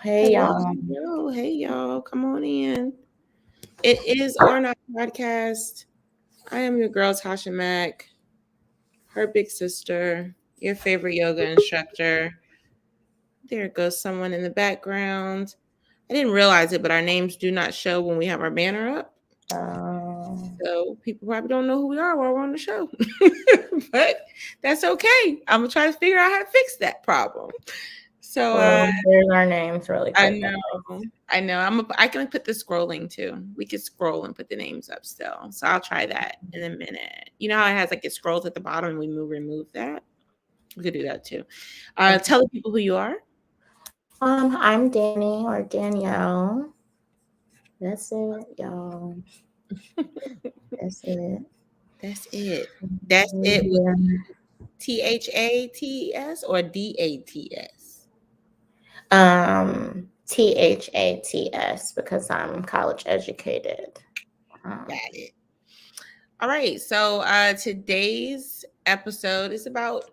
Hey Hello, y'all. hello, hey y'all, come on in. It is ORNOT podcast. I am your girl Tasha Mack, her big sister, your favorite yoga instructor. There goes someone in the background. I didn't realize it, but our names do not show when we have our banner up. So people probably don't know who we are while we're on the show. But that's okay. I'm gonna try to figure out how to fix that problem. So There's our names really I quick. know. I can put the scrolling too. We could scroll and put the names up still. So I'll try that in a minute. You know how it has like it scrolls at the bottom and we remove that? We could do that too. Tell the people who you are. I'm Danny or Danielle. That's it, y'all. That's it. That's it. That's it with THATS or DATS? THATS because I'm college educated. Got it. All right. So today's episode is about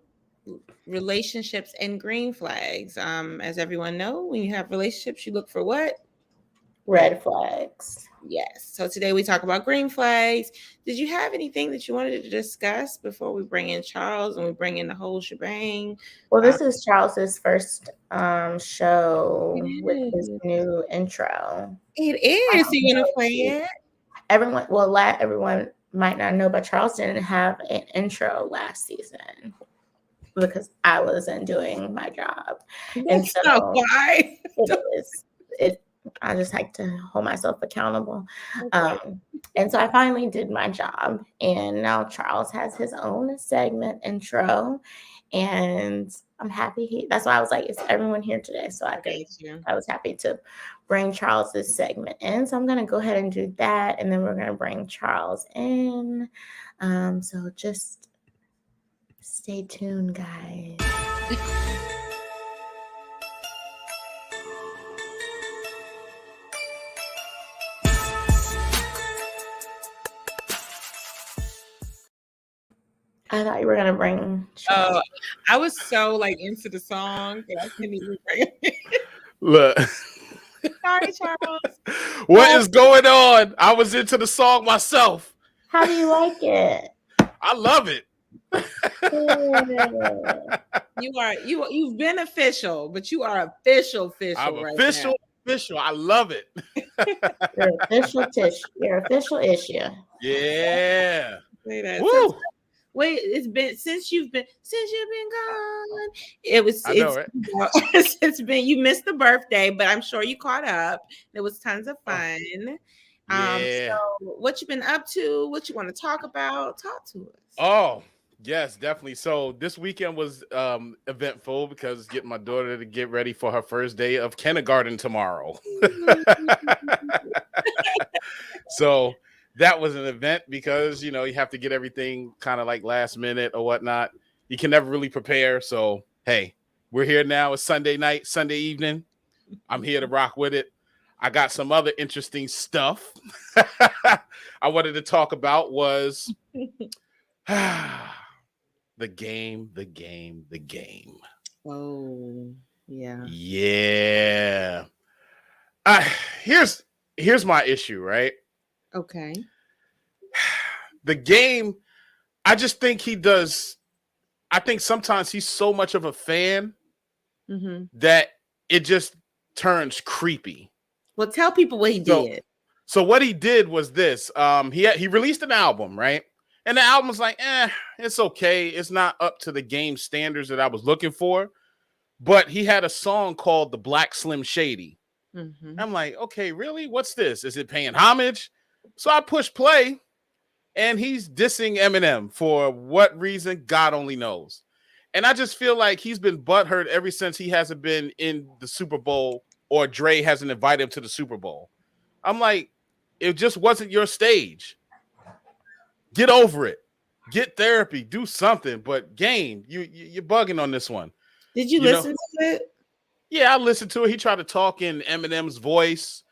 relationships and green flags. As everyone know, when you have relationships, you look for what? Red flags. Yes. So today we talk about green flags. Did you have anything that you wanted to discuss before we bring in Charles and we bring in the whole shebang? Well, this is Charles's first show with his It new intro. is. So you want to play it? Everyone might not know, but Charles didn't have an intro last season because I wasn't doing my job. And so why. I just like to hold myself accountable. And so I finally did my job. And now Charles has his own segment intro. And I'm happy that's why I was like, is everyone here today? So I was happy to bring Charles's segment in. So I'm gonna go ahead and do that, and then we're gonna bring Charles in. So just stay tuned, guys. I thought you were gonna bring Charles. Oh, I was so like into the song that I couldn't even bring it. Look. Sorry, Charles. What is going on? I was into the song myself. How do you like it? I love it. You've been official, but you are official I'm right official, now. official. I love it. You're official issue. Yeah. Woo. Wait, since you've been gone. It's been you missed the birthday, but I'm sure you caught up. It was tons of fun. Yeah. So what you been up to? What you want to talk about? Talk to us. Oh, yes, definitely. So this weekend was eventful because getting my daughter to get ready for her first day of kindergarten tomorrow. So that was an event because, you have to get everything kind of like last minute or whatnot. You can never really prepare. So, hey, we're here now. It's Sunday night, Sunday evening. I'm here to rock with it. I got some other interesting stuff I wanted to talk about was the game. Oh, yeah. Yeah. Here's my issue, right? Okay. The game, I just think I think sometimes he's so much of a fan that it just turns creepy. Well, tell people what he did. So what he did was this. He released an album, right? And the album was like, it's okay. It's not up to the game standards that I was looking for. But he had a song called The Black Slim Shady. I'm like, okay, really? What's this? Is it paying homage? So I push play, and he's dissing Eminem for what reason, God only knows. And I just feel like he's been butthurt ever since he hasn't been in the Super Bowl or Dre hasn't invited him to the Super Bowl. I'm like, it just wasn't your stage. Get over it. Get therapy. Do something. But game, you're bugging on this one. Did you listen to it? Yeah, I listened to it. He tried to talk in Eminem's voice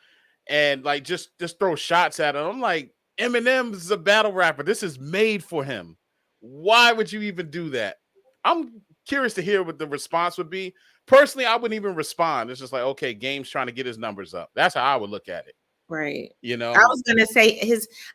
and like just throw shots at him. I'm like, Eminem is a battle rapper. This is made for him. Why would you even do that? I'm curious to hear what the response would be, personally, I wouldn't even respond. It's just like, okay, Game's trying to get his numbers up. That's how I would look at it. Right. You know, I was gonna say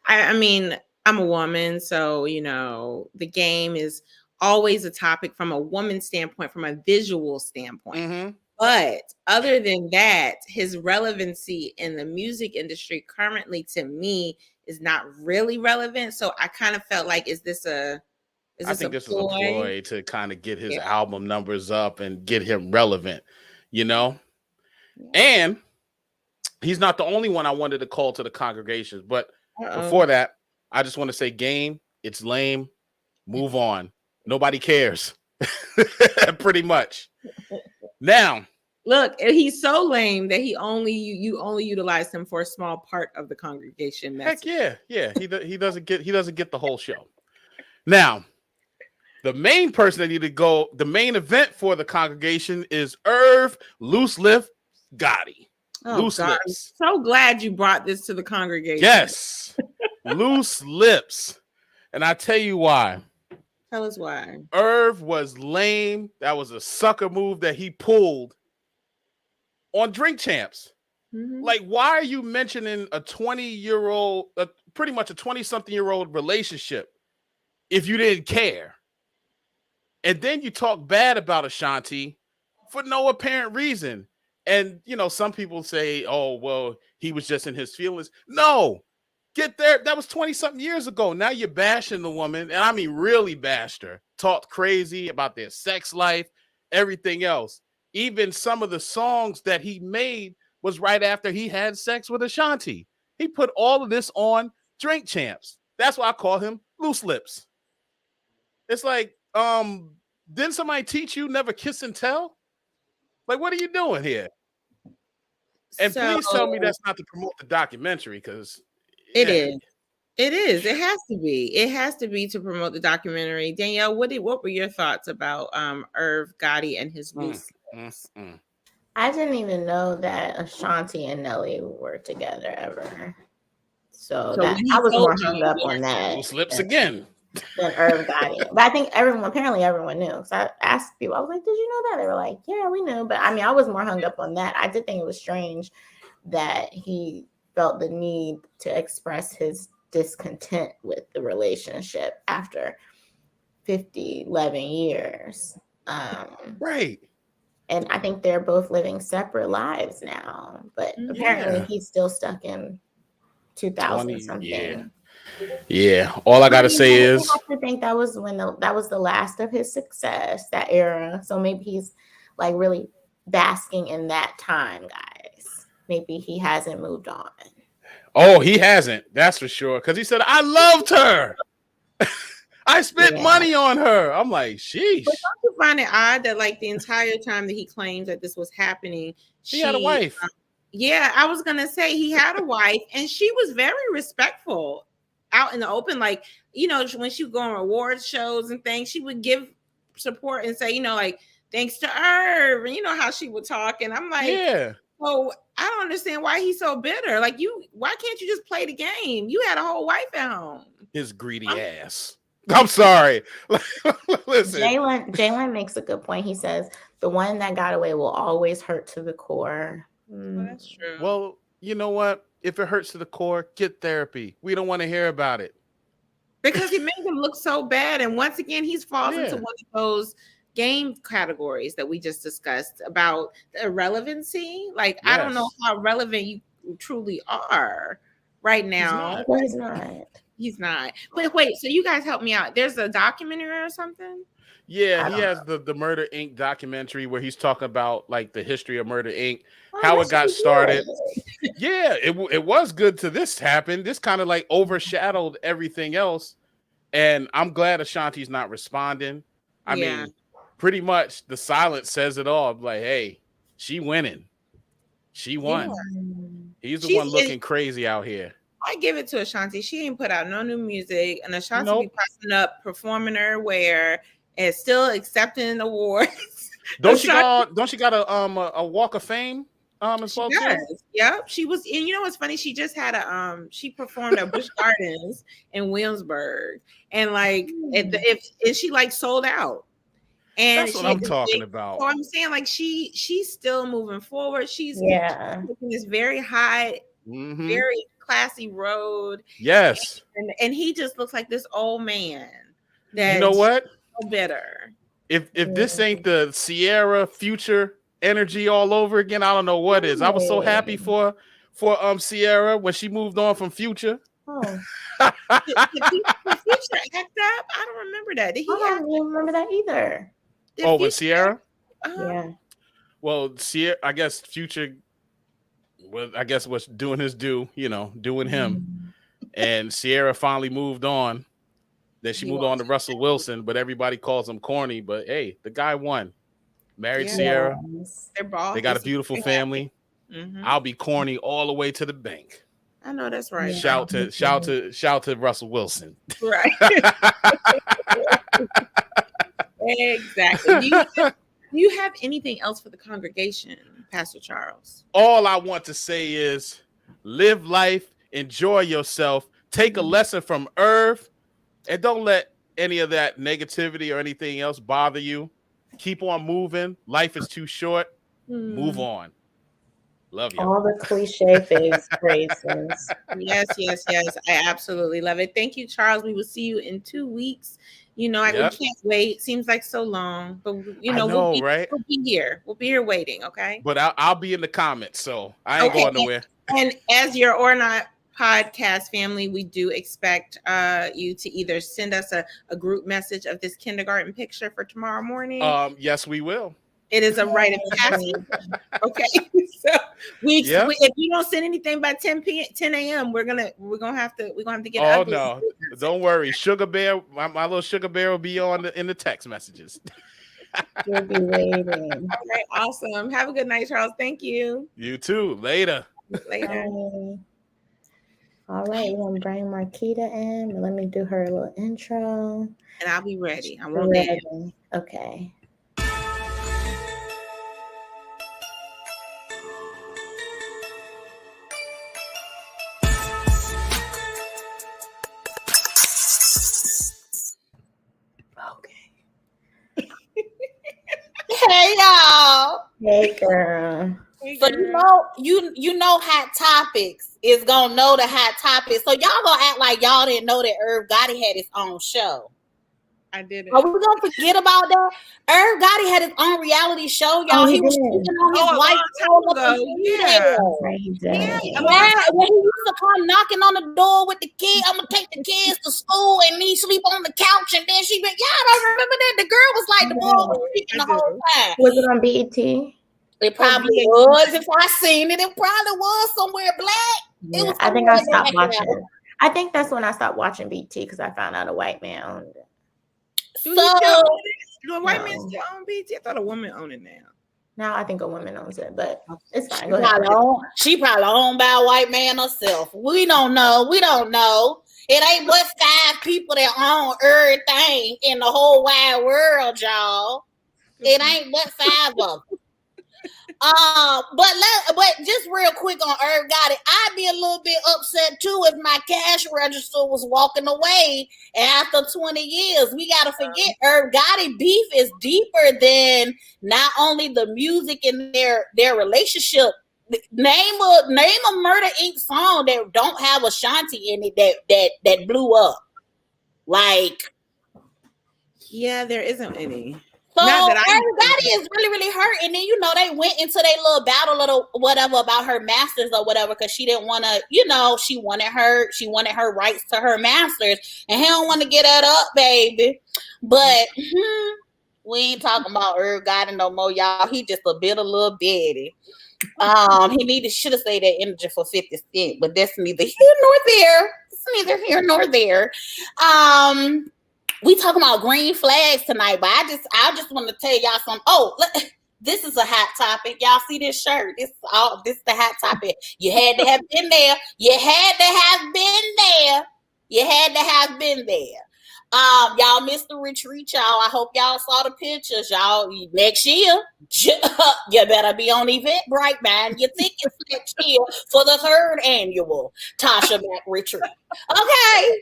I mean, I'm a woman, so the game is always a topic from a woman's standpoint, from a visual standpoint. Mm-hmm. But other than that, his relevancy in the music industry currently, to me, is not really relevant. So I kind of felt like, is this a ploy to kind of get his album numbers up and get him relevant, Yeah. And he's not the only one I wanted to call to the congregations. But before that, I just want to say, Game, it's lame. Move on. Nobody cares. Pretty much. Now, look, he's so lame that you only utilize him for a small part of the congregation message. Heck yeah. He doesn't get the whole show. Now, the main person that need to go, the main event for the congregation is Irv Loose Lips Gotti. Loose Lips. I'm so glad you brought this to the congregation. Yes. Loose Lips. And I tell you why. Tell us why. Irv was lame. That was a sucker move that he pulled on Drink Champs. Mm-hmm. Like, why are you mentioning a 20-year-old, pretty much a 20-something-year-old relationship if you didn't care? And then you talk bad about Ashanti for no apparent reason. And, some people say, oh, well, he was just in his feelings. No. Get there. That was 20-something years ago. Now you're bashing the woman. And I mean, really bashed her. Talked crazy about their sex life, everything else. Even some of the songs that he made was right after he had sex with Ashanti. He put all of this on Drink Champs. That's why I call him Loose Lips. It's like, didn't somebody teach you never kiss and tell? Like, what are you doing here? And please tell me that's not to promote the documentary, because it is. It is. It has to be. It has to be to promote the documentary. Danielle, what were your thoughts about Irv Gotti and his Loose Lips? I didn't even know that Ashanti and Nelly were together ever. So I was more hung up on that. Loose Lips again. Than Irv Gotti. But I think apparently everyone knew. Because I asked people, I was like, did you know that? They were like, yeah, we knew. But I mean, I was more hung up on that. I did think it was strange that he felt the need to express his discontent with the relationship after 11 years. Right. And I think they're both living separate lives now. But apparently he's still stuck in 2000 something. Yeah. All I gotta say is, I think that was that was the last of his success, that era. So maybe he's like really basking in that time, guys. Maybe he hasn't moved on. Oh, he hasn't. That's for sure. Because he said, I loved her. I spent money on her. I'm like, sheesh. But don't you find it odd that like the entire time that he claimed that this was happening, he had a wife. Yeah, I was gonna say he had a wife, and she was very respectful out in the open. Like, when she would go on awards shows and things, she would give support and say, like, thanks to Irv, and how she would talk. And I'm like, yeah. So I don't understand why he's so bitter. Like, why can't you just play the game? You had a whole wife at home. His greedy ass. I'm sorry. Listen. Jalen makes a good point. He says the one that got away will always hurt to the core. Well, that's true. Well, you know what? If it hurts to the core, get therapy. We don't want to hear about it. Because it made him look so bad. And once again, he's falls into one of those game categories that we just discussed about the irrelevancy. Like, I don't know how relevant you truly are right now. He's not. He's not. But wait, so you guys help me out. There's a documentary or something? Yeah, he has the Murder Inc. documentary where he's talking about like the history of Murder Inc., how it got started. Yeah, it was good to this happen. This kind of like overshadowed everything else. And I'm glad Ashanti's not responding. I mean, pretty much the silence says it all. I'm like, hey, she winning. She won. Yeah. He's the one looking crazy out here. I give it to Ashanti. She ain't put out no new music. And Ashanti be popping up, performing her wear, and still accepting awards. Don't she got a Walk of Fame? As well too? Yep. She was, and you know what's funny? She just had she performed at Busch Gardens in Williamsburg, and like, if she like sold out. And That's what she had I'm this talking big, about. so I'm saying like she's still moving forward. She's Yeah. taking this very high, Mhm. very classy road. Yes. And he just looks like this old man You that's know what? so bitter. If this ain't the Sierra Future energy all over again, I don't know what is. I was so happy for Sierra when she moved on from Future. Oh, Did Future act up? I don't remember that. Did he I act don't even remember that either. did Oh, with Future Sierra? act- uh-huh. Yeah. Well, Sierra, I guess Future was doing his due, doing him. And Sierra finally moved on. Then she He moved on was. to Russell Wilson, but everybody calls him corny. But hey, the guy won. Married Yeah. Sierra. Yes. They're bald. They got a beautiful family. Mm-hmm. I'll be corny all the way to the bank. I know that's right. Shout to Russell Wilson. Right. Exactly. Do you have anything else for the congregation, Pastor Charles? All I want to say is live life, enjoy yourself, take a lesson from Irv, and don't let any of that negativity or anything else bother you. Keep on moving. Life is too short. Move on. Love you. All the cliche phrases. Yes. I absolutely love it. Thank you, Charles. We will see you in 2 weeks. We Yep. can't wait. Seems like so long, but I know, right? We'll be here. We'll be here waiting. Okay. But I'll be in the comments, so I ain't going nowhere. And as your or not podcast family, we do expect you to either send us a group message of this kindergarten picture for tomorrow morning. Yes, we will. It is a rite of passage. Okay. So if you don't send anything by 10 a.m., we're gonna have to get ugly. No, don't worry. Sugar Bear, my little Sugar Bear will be in the text messages. We'll be waiting. All right, awesome. Have a good night, Charles. Thank you. You too. Later. Later. All right, we're gonna bring Marquita in. Let me do her little intro. And I'll be ready. I won't dance. Okay. Hey y'all. Hey girl. So you know hot topics is gonna know the hot topics. So y'all gonna act like y'all didn't know that Irv Gotti had his own show. I didn't. Are we gonna forget about that? Irv Gotti had his own reality show, y'all. He was speaking on his wife. Yeah. When he used to come knocking on the door with the kid, I'm gonna take the kids to school and he sleep on the couch, and then y'all don't remember that? The girl was like the boy was speaking the whole time. Was it on BET? It probably was. If I seen it, it probably was somewhere black. Yeah, I think I stopped watching. I think that's when I stopped watching BT because I found out a white man owned it. So the white man still own BT? I thought a woman owned it now. Now I think a woman owns it, but it's fine. She probably owned by a white man herself. We don't know. It ain't but 5 people that own everything in the whole wide world, y'all. It ain't but 5 of them. But just real quick on Irv Gotti, I'd be a little bit upset too if my cash register was walking away after 20 years. We gotta forget Irv Gotti beef is deeper than not only the music and their relationship. Name a Murder Inc. song that don't have Ashanti in it that blew up. Like, yeah, there isn't any. So everybody is really, really hurt. And then, they went into their little battle or whatever about her masters or whatever, because she didn't want to, she wanted her rights to her masters. And he don't want to get that up, baby. But we ain't talking about Irv Gotti no more, y'all. He just a little bitty. He should have saved that energy for 50 Cent, but that's neither here nor there. It's neither here nor there. We talking about green flags tonight, but I just want to tell y'all something. Oh, look, this is a hot topic. Y'all see this shirt? This is the hot topic. You had to have been there. Y'all missed the retreat, y'all. I hope y'all saw the pictures, y'all. Next year, you better be on Eventbrite, man. Your tickets next year for the 3rd annual Tasha Mack retreat. Okay.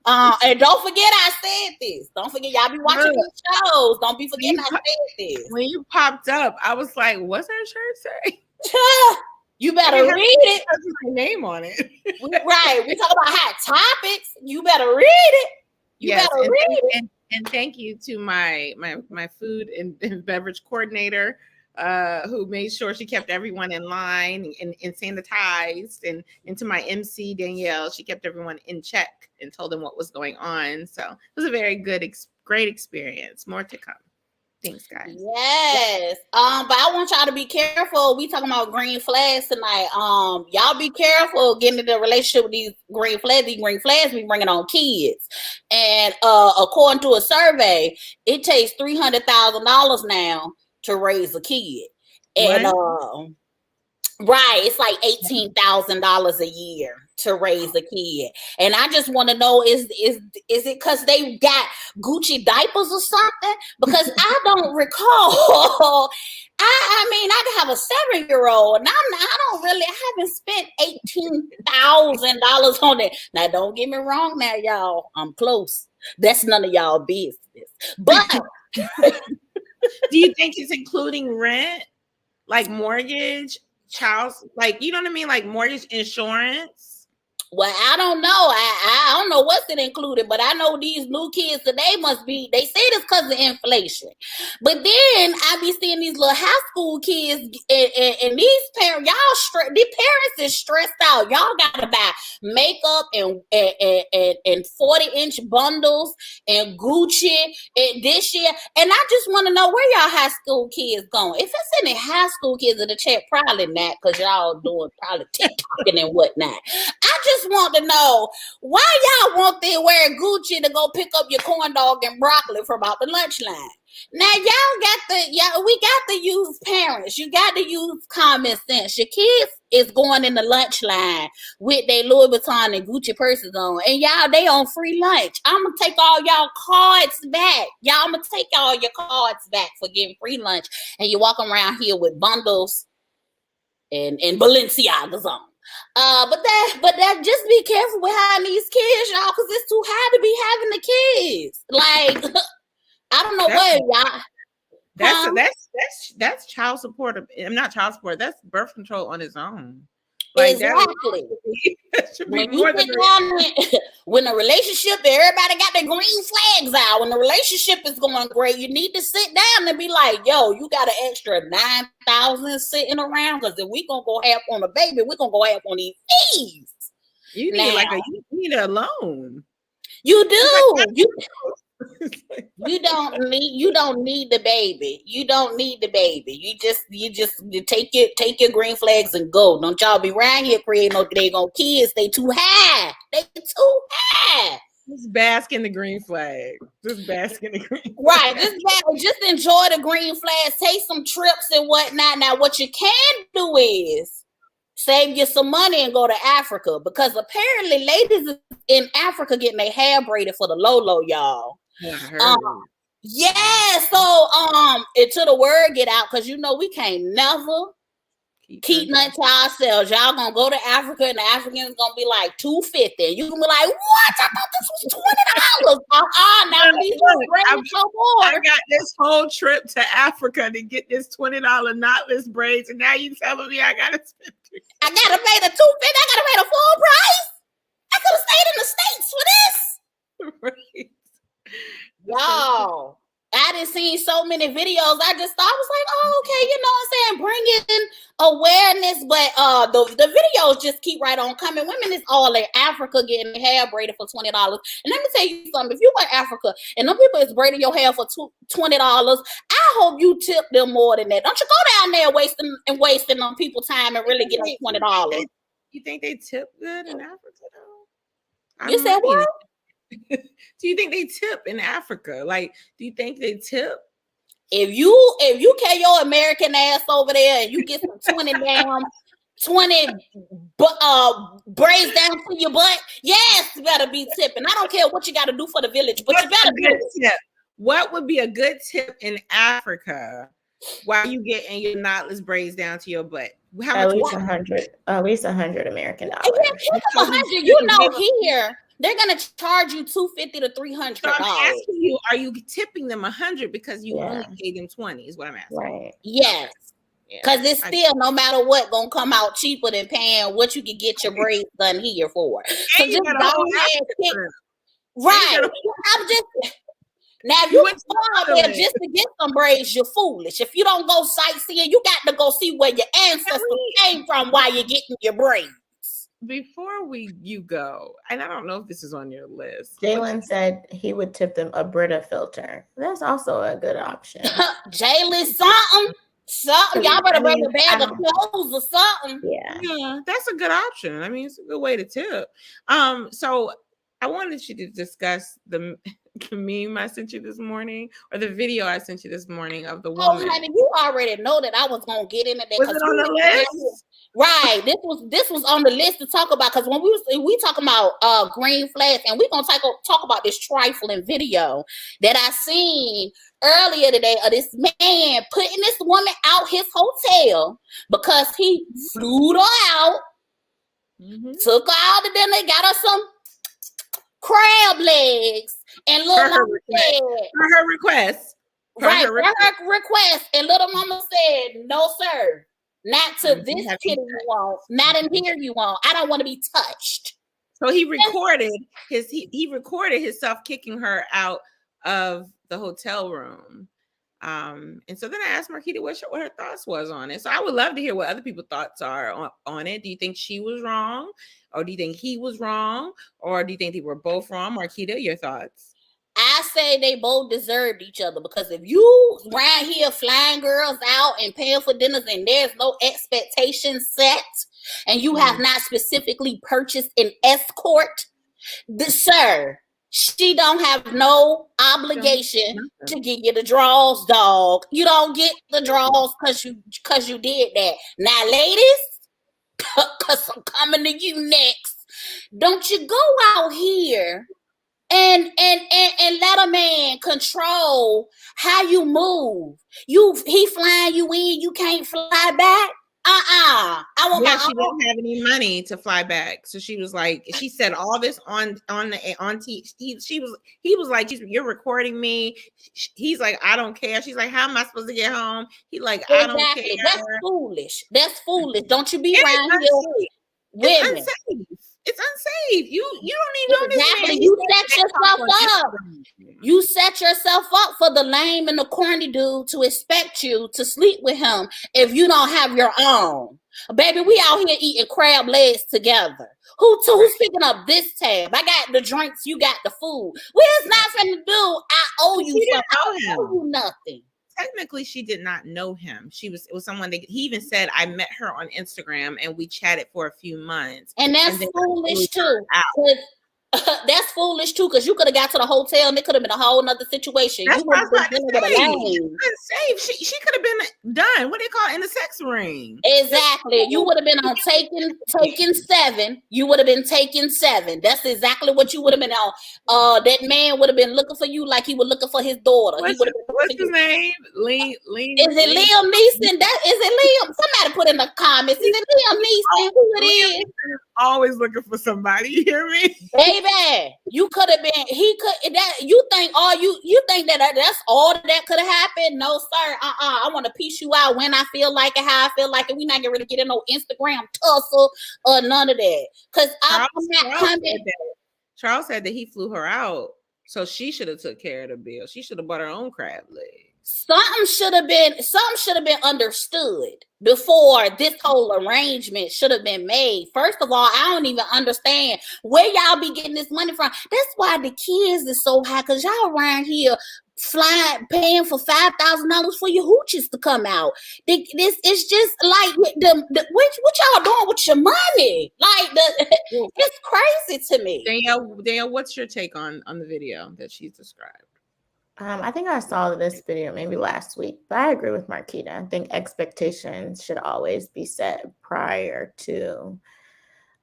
And don't forget I said this. Don't forget y'all be watching these shows. Don't be forgetting I said this. When you popped up, I was like, what's her shirt say? You better read it. My name on it. Right. We talk about hot topics. You better read it. You better read it. And thank you to my food and beverage coordinator, who made sure she kept everyone in line and sanitized, and to my MC Danielle, she kept everyone in check and told them what was going on. So it was a very great experience. More to come. Thanks, guys. Yes. But I want y'all to be careful. We talking about green flags tonight. Y'all be careful getting into a relationship with these green flags. These green flags be bringing on kids. And according to a survey, it takes $300,000 now to raise a kid. And right, it's like $18,000 a year to raise a kid. And I just want to know, is it because they got Gucci diapers or something? Because I don't recall. I mean, I have a 7-year-old, and I haven't spent $18,000 on it. Now, don't get me wrong now, y'all. I'm close. That's none of y'all business. But do you think it's including rent, like mortgage, child's, like, you know what I mean, like mortgage, insurance? Well, I don't know. I don't know what's it included, but I know these new kids today must be, they say it's because of inflation. But then I be seeing these little high school kids and these parents, these parents is stressed out. Y'all gotta buy makeup and 40-inch bundles and Gucci and this year. And I just want to know where y'all high school kids going. If it's any high school kids in the chat, probably not, because y'all doing probably TikToking and whatnot. I just want to know why y'all want to wear Gucci to go pick up your corn dog and broccoli from out the lunch line. Now we got to use parents. You got to use common sense. Your kids is going in the lunch line with their Louis Vuitton and Gucci purses on, and y'all they on free lunch. I'm gonna take all y'all cards back. I'm gonna take all your cards back for getting free lunch, and you walk around here with bundles and Balenciagas on. But that just be careful with having these kids, y'all, because it's too high to be having the kids. Like, I don't know what y'all. That's child support. I'm not child support. That's birth control on its own. Like, exactly. That should be when more than when a relationship, everybody got their green flags out. When the relationship is going great, you need to sit down and be like, yo, you got an extra $9,000 sitting around, because if we gonna go half on a baby, we're gonna go half on these fees. You need you need a loan. You do. You don't need the baby. You don't need the baby. You take your green flags and go. Don't y'all be around here creating no daggone kids. They too high. They too high. Just bask in the green flag. Right. Just enjoy the green flags. Take some trips and whatnot. Now, what you can do is save you some money and go to Africa, because apparently ladies in Africa getting their hair braided for the low, y'all. Yeah, so until the word get out, because we can't never keep nothing to ourselves. Y'all gonna go to Africa and the Africans gonna be like $250. You gonna be like, what? I thought this was $20. Now these I got this whole trip to Africa to get this $20 knotless braids, and now you telling me I gotta spend I gotta pay the $250. I gotta pay the full price. I could have stayed in the States for this. Right. Y'all, I done seen so many videos. I just thought, I was like, oh, okay, you know what I'm saying? Bring in awareness. But the videos just keep right on coming. Women is all in Africa getting hair braided for $20. And let me tell you something. If you in Africa and them people is braiding your hair for $20, I hope you tip them more than that. Don't you go down there wasting on people's time and really get $20. You think they tip good in Africa though? You said what? Do you think they tip in Africa? Like, do you think they tip? If you carry your American ass over there and you get some 20 braids down to your butt, yes, you better be tipping. I don't care what you got to do for the village, but you better be tip. What would be a good tip in Africa while you getting your knotless braids down to your butt? How at least $100 American dollars. $100. they're gonna charge you $250 to $300. So I'm asking you, are you tipping them 100 because you only paid them 20? Is what I'm asking. Right. Yes. Because it's still, no matter what, gonna come out cheaper than paying what you can get your braids done here for. So just go ahead. Right. I'm just now. If you go out there just to get some braids, you're foolish. If you don't go sightseeing, you got to go see where your ancestors came from while you're getting your braids. Before you go, and I don't know if this is on your list. Jalen said he would tip them a Brita filter. That's also a good option. Jalen, something. Y'all better bring a bag of clothes or something. Yeah, that's a good option. I mean, it's a good way to tip. So I wanted you to discuss the meme I sent you this morning, or the video I sent you this morning of the woman. Oh, honey, you already know that I was gonna get into that. Was it on the list? Right. This was on the list to talk about, because when we talking about green flags, and we're gonna talk about this trifling video that I seen earlier today of this man putting this woman out his hotel because he flew her out, took her out to dinner, got her some crab legs, and little mama said for her request. For her request, and little mama said, "No, sir, not to this kitty you want, not in here you want. I don't want to be touched." So he recorded he recorded himself kicking her out of the hotel room. And so then I asked Marquita what her thoughts was on it. So I would love to hear what other people's thoughts are on it. Do you think she was wrong, or do you think he was wrong, or do you think they were both wrong? Marquita, your thoughts? I say they both deserved each other, because if you around here flying girls out and paying for dinners and there's no expectation set, and you have not specifically purchased an escort, sir, she don't have no obligation to give you the draws, dog. You don't get the draws because you did that. Now, ladies, because I'm coming to you next. Don't you go out here and let a man control how you move. He flying you in, you can't fly back. I want she didn't have any money to fly back, so she was like, she said all this on TV. He was like, you're recording me. He's like, I don't care. She's like, how am I supposed to get home? He's like, I don't care. That's foolish. Don't you be around here women. It's unsafe. You don't even know exactly. You set yourself up. You set yourself up for the lame and the corny dude to expect you to sleep with him if you don't have your own. Baby, we out here eating crab legs together. Who's picking up this tab? I got the drinks, you got the food. We're not finna do I owe you something. I owe you nothing. Technically, she did not know him. It was someone that he even said, I met her on Instagram and we chatted for a few months. And that's foolish too. That's foolish too, because you could have got to the hotel and it could have been a whole nother situation. That's you would have been with a lane. Unsafe. She could have been done. What do they call it? In the sex ring? Exactly. You would have been on taking 7. You would have been taking 7. That's exactly what you would have been on. That man would have been looking for you like he was looking for his daughter. What's his name? Liam. Is it Liam Neeson? Is it Liam? Somebody put in the comments. Is it Liam Neeson? Who it is? Always looking for somebody. You hear me? Baby, you could have been. He could. That you think all you think that's all that could have happened? No, sir. I want to piece you out when I feel like it, how I feel like it. We not getting ready to get in no Instagram tussle or none of that. Because I'm not coming. Charles said that he flew her out, so she should have took care of the bill. She should have bought her own crab leg. Something should have been understood before this whole arrangement should have been made. First of all, I don't even understand where y'all be getting this money from. That's why the kids is so high, because y'all around here paying for $5,000 for your hoochies to come out. This is just like what y'all doing with your money? Like it's crazy to me. Danielle, what's your take on the video that she's described? I think I saw this video maybe last week, but I agree with Marquita. I think expectations should always be set prior to.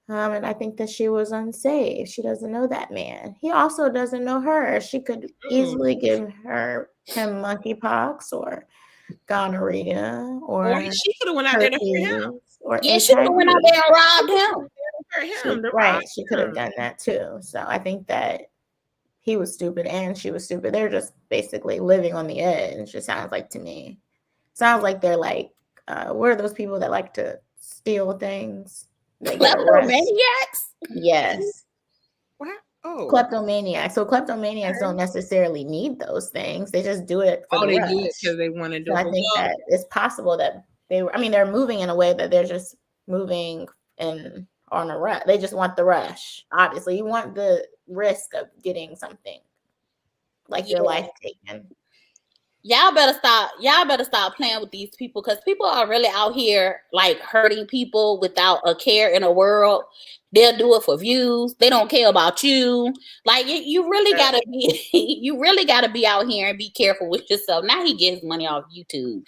And I think that she was unsafe. She doesn't know that man. He also doesn't know her. She could easily give him monkeypox or gonorrhea, or she could have went out there to hurt him. She could have went out there and robbed him. him. She could have done that too. So I think that he was stupid and she was stupid. They're just basically living on the edge. It sounds like to me. Sounds like they're like, what are those people that like to steal things? Kleptomaniacs? Yes. What? Oh, Kleptomaniacs. So kleptomaniacs don't necessarily need those things. They just do it for the rush. Do it because they want to do it. I think that it's possible that they're moving in a way that they're just moving on a rush. They just want the rush. Obviously, you want the risk of getting something like your life taken. Y'all better stop playing with these people, because people are really out here like hurting people without a care in the world. They'll do it for views. They don't care about you. Like you really gotta be out here and be careful with yourself. Now he gets money off YouTube.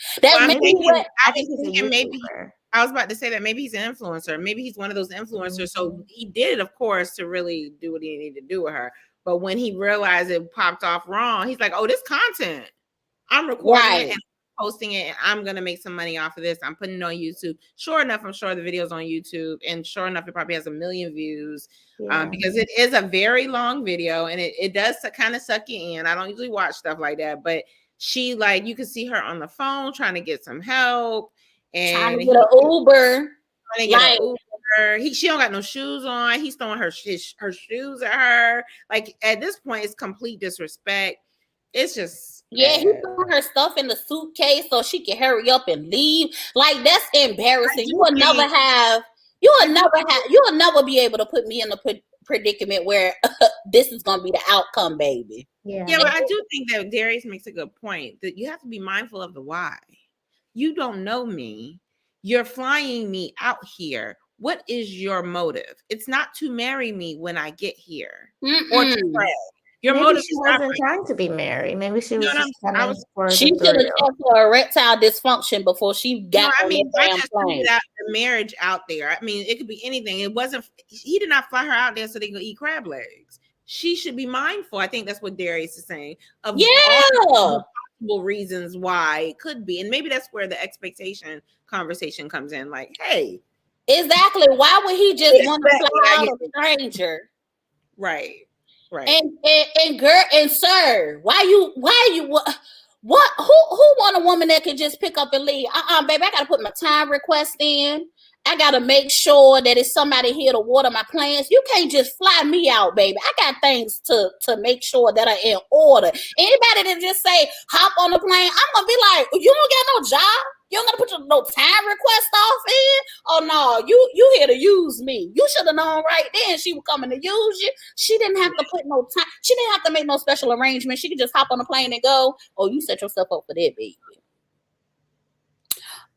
I was about to say that maybe he's an influencer. Maybe he's one of those influencers. So he did it, of course, to really do what he needed to do with her. But when he realized it popped off wrong, he's like, "Oh, this content. I'm recording it and posting it, and I'm gonna make some money off of this. I'm putting it on YouTube." Sure enough, I'm sure the video's on YouTube, and sure enough, it probably has 1 million views because it is a very long video, and it does kind of suck you in. I don't usually watch stuff like that, but she, like, you can see her on the phone trying to get some help and trying to get an Uber. She don't got no shoes on. He's throwing her shoes at her. Like, at this point, it's complete disrespect. It's just he put her stuff in the suitcase so she can hurry up and leave. Like, that's embarrassing. You will never be able to put me in a predicament where this is gonna be the outcome, baby. Yeah, but I do think that Darius makes a good point that you have to be mindful of the why. You don't know me. You're flying me out here. What is your motive? It's not to marry me when I get here or to pray. Your motive she wasn't trying to be married. Maybe she was she should have checked for erectile dysfunction before she got on the damn plane. The marriage out there. I mean, it could be anything. It wasn't. He did not fly her out there so they could eat crab legs. She should be mindful. I think that's what Darius is saying. Of all possible reasons why it could be, and maybe that's where the expectation conversation comes in. Like, hey, exactly. Why would he just want to fly out a stranger? Right. Right. And girl and sir, why you what who want a woman that can just pick up and leave? Baby, I gotta put my time request in. I gotta make sure that it's somebody here to water my plants. You can't just fly me out, baby. I got things to make sure that are in order. Anybody that just say hop on the plane, I'm gonna be like, you don't got no job. You don't gotta put no time request off in. Oh no, you here to use me. You should have known right then she was coming to use you. She didn't have to put no time. She didn't have to make no special arrangement. She could just hop on the plane and go. Oh, you set yourself up for that, baby.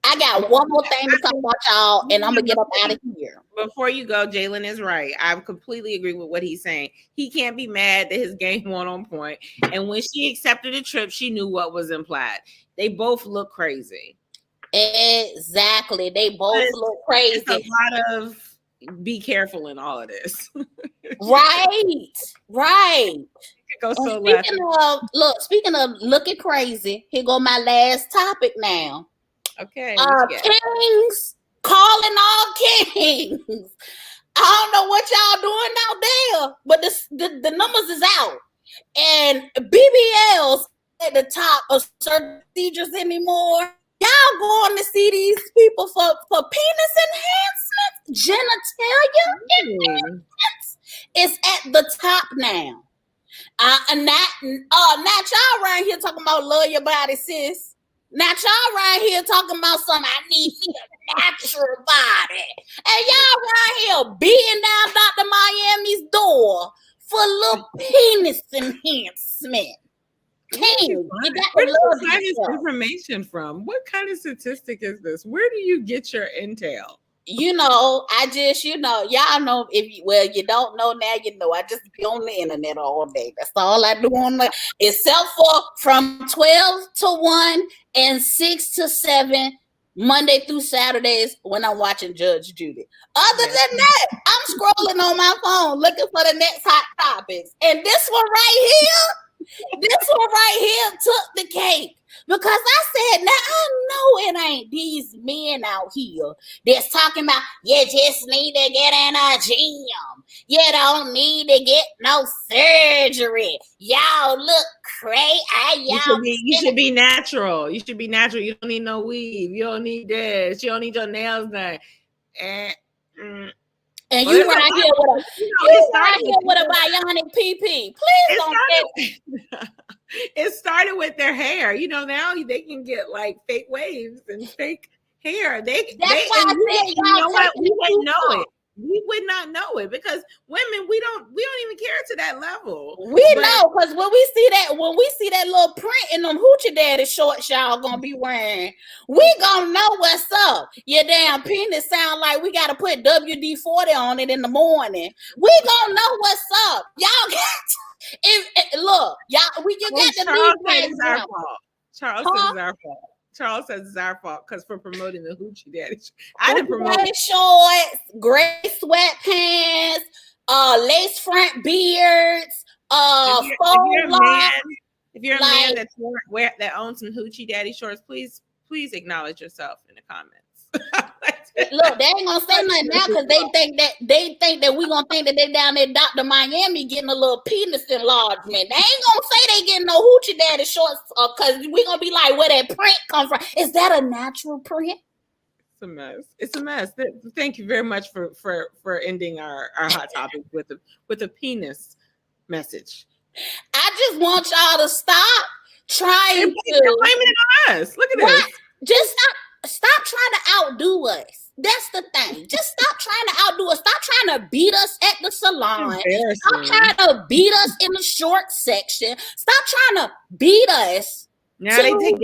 I got one more thing to talk about, y'all, and I'm gonna get up out of here. Before you go, Jalen is right. I completely agree with what he's saying. He can't be mad that his game went on point. And when she accepted the trip, she knew what was implied. They both look crazy. Exactly. They both look crazy. It's a lot of be careful in all of this. Right. Go so speaking of looking crazy, here go my last topic now. Okay. Kings calling all kings. I don't know what y'all doing out there, but the numbers is out, and BBLs at the top of certain procedures anymore. Y'all going to see these people for penis enhancements, genitalia enhancements. It's at the top now. And not y'all around here talking about love your body, sis. Not y'all right here talking about something. I need me a natural body. And y'all right here beating down Dr. Miami's door for little penis enhancement. Where do you find this information from? What kind of statistic is this? Where do you get your intel? I just, y'all know, you don't know now, I just be on the internet all day. That's all I do on the, except for from 12 to 1 and 6 to 7, Monday through Saturdays when I'm watching Judge Judy. Other than that, I'm scrolling on my phone looking for the next hot topics. And this one right here took the cake. Because I said, now I know it ain't these men out here that's talking about, you just need to get in a gym. You don't need to get no surgery. Y'all look crazy. You should be natural. You should be natural. You don't need no weave. You don't need this. You don't need your nails done. And you right here with a bionic PP. Please don't say it started with their hair. You know, now they can get like fake waves and fake hair. That's why I said, you know what? We wouldn't know it. We would not know it because women, we don't even care to that level. Know because when we see that little print in them hoochie daddy shorts y'all gonna be wearing, we gonna know what's up. Your damn penis sound like we gotta put WD-40 on it in the morning. We gonna know what's up. Y'all got look, y'all we just got to Charles leave says it's our fault. Charles says it's our fault. Charles says it's our fault because for promoting the hoochie daddy. I didn't promote it. Shorts, gray sweatpants, lace front beards, if you're a man that owns some hoochie daddy shorts, please acknowledge yourself in the comments. Look, they ain't gonna say nothing now because they think that we gonna think that they down there Dr. Miami getting a little penis enlargement. They ain't gonna say they getting no hoochie daddy shorts because we gonna be like, where that print come from? Is that a natural print? It's a mess. It's a mess. Thank you very much for ending our hot topic with a penis message. I just want y'all to stop trying to blaming it on us. Look at this. Just stop trying to outdo us. That's the thing. Just stop trying to outdo us. Stop trying to beat us at the salon. Stop trying to beat us in the short section. Stop trying to beat us. Now they get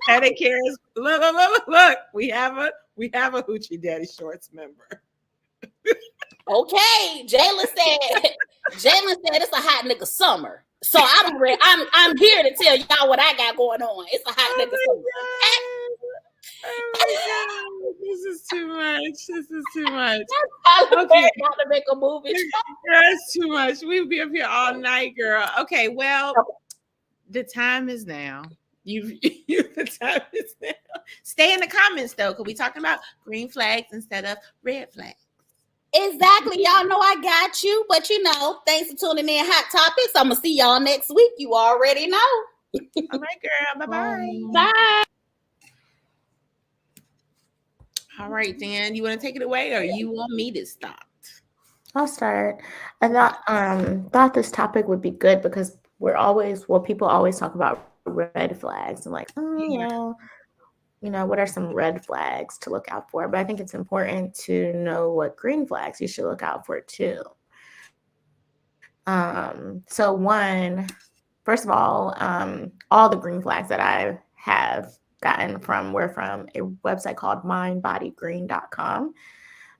pedicures. Look. We have a hoochie daddy shorts member. Okay, Jalen said it's a hot nigga summer. So I'm here to tell y'all what I got going on. It's a hot nigga summer. Oh my God. This is too much. Okay, not to make a movie. That's too much. We'll be up here all night, girl. Okay, well, the time is now. The time is now. Stay in the comments though, because we're talking about green flags instead of red flags. Exactly. Y'all know I got you, but thanks for tuning in. Hot Topics. I'm gonna see y'all next week. You already know. All right, girl. Bye-bye. Bye. All right, Dan, you want to take it away or you want me to stop? I'll start. I thought this topic would be good because people always talk about red flags and like, what are some red flags to look out for? But I think it's important to know what green flags you should look out for too. First of all the green flags that I have gotten were from a website called mindbodygreen.com.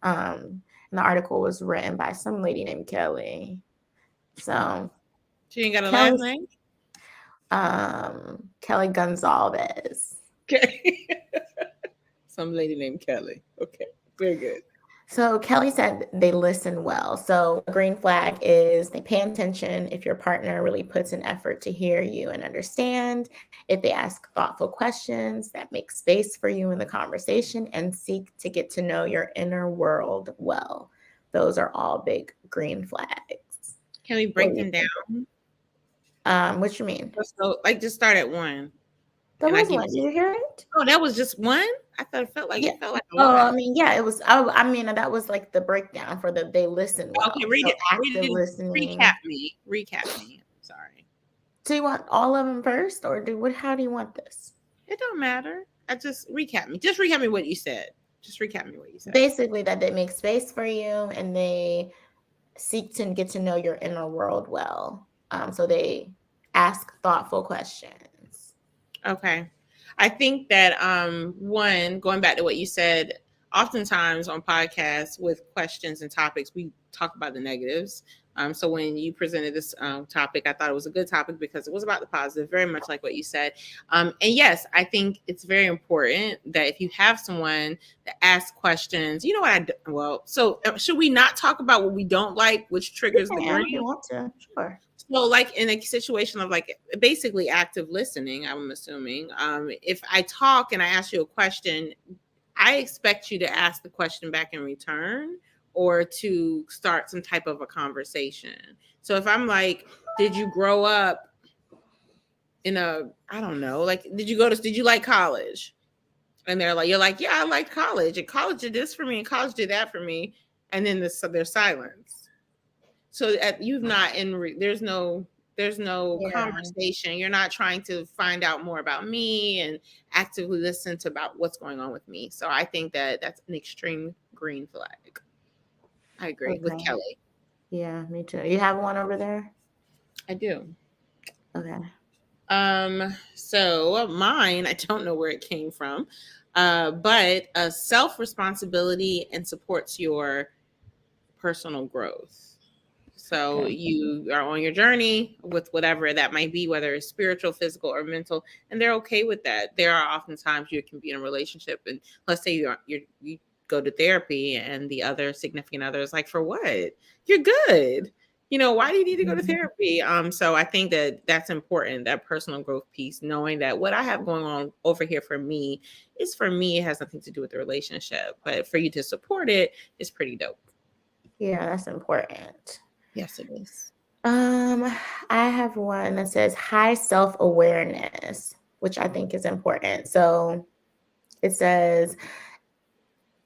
And the article was written by some lady named Kelly. So she ain't got a last name? Kelly Gonzalez. Okay. Some lady named Kelly. Okay. Very good. So Kelly said they listen well. So a green flag is they pay attention if your partner really puts an effort to hear you and understand, if they ask thoughtful questions that make space for you in the conversation and seek to get to know your inner world well. Those are all big green flags. Can we break them down? What you mean? So, just start at one. That was one. Did you hear it? Oh, that was just one? I thought it felt like a lot. It was. That was like the breakdown for they listen well. Okay, read it. Recap me. Sorry. Do you want all of them first, or how do you want this? It don't matter. Just recap me. Just recap me what you said. Basically, that they make space for you and they seek to get to know your inner world well. So they ask thoughtful questions. Okay. I think that one, going back to what you said, oftentimes on podcasts with questions and topics, we talk about the negatives. So when you presented this topic, I thought it was a good topic because it was about the positive, very much like what you said. And yes, I think it's very important that if you have someone that asks questions, so should we not talk about what we don't like, which triggers the green? You want to, sure. So like in a situation of like basically active listening, I'm assuming, if I talk and I ask you a question, I expect you to ask the question back in return or to start some type of a conversation. So if I'm like, did you grow up in a, I don't know, like, did you like college? And they're like, you're like, yeah, I liked college. And college did this for me and college did that for me. And then there's silence. So you've not there's no conversation. You're not trying to find out more about me and actively listen to about what's going on with me. So I think that that's an extreme green flag. I agree with Kelly. Yeah, me too. You have one over there? I do. Okay. So mine, I don't know where it came from, but self-responsibility and supports your personal growth. So you are on your journey with whatever that might be, whether it's spiritual, physical, or mental, and they're okay with that. There are oftentimes you can be in a relationship, and let's say you go to therapy, and the other significant other is like, "For what? You're good. You know, why do you need to go to therapy?" So I think that that's important, that personal growth piece, knowing that what I have going on over here for me is for me. It has nothing to do with the relationship, but for you to support it is pretty dope. Yeah, that's important. Yes, it is. I have one that says high self-awareness, which I think is important. So it says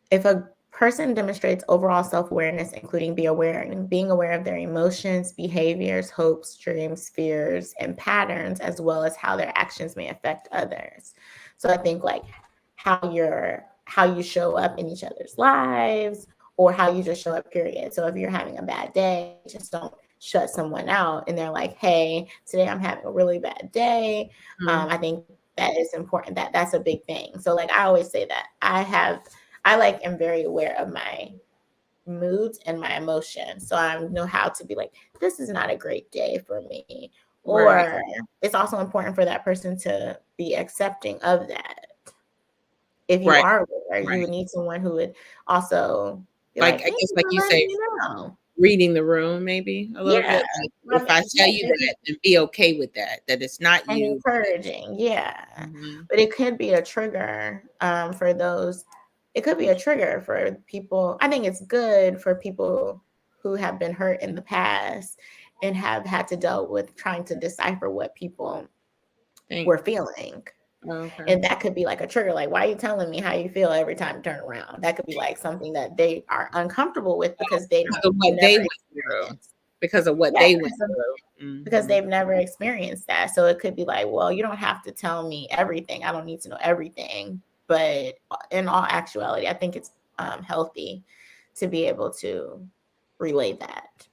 if a person demonstrates overall self-awareness, including being aware of their emotions, behaviors, hopes, dreams, fears, and patterns, as well as how their actions may affect others. So I think like how you show up in each other's lives, or how you just show up, period. So if you're having a bad day, just don't shut someone out and they're like, hey, today I'm having a really bad day. I think that is important. That's a big thing. So like I always say that I like am very aware of my moods and my emotions. So I know how to be like, this is not a great day for me. Or it's also important for that person to be accepting of that. If you are aware, you would need someone who would also be like like, I guess like you say, reading the room maybe a little bit. Like, if I tell you that, then be okay with that it's not and you. Encouraging, yeah. But it could be a trigger for those. It could be a trigger for people. I think it's good for people who have been hurt in the past and have had to deal with trying to decipher what people were feeling. And that could be like a trigger, like, why are you telling me how you feel every time you turn around? That could be like something that they are uncomfortable with because they because of what they went through. Because they've never experienced that. So it could be like, well, you don't have to tell me everything. I don't need to know everything. But in all actuality, I think it's healthy to be able to relay that.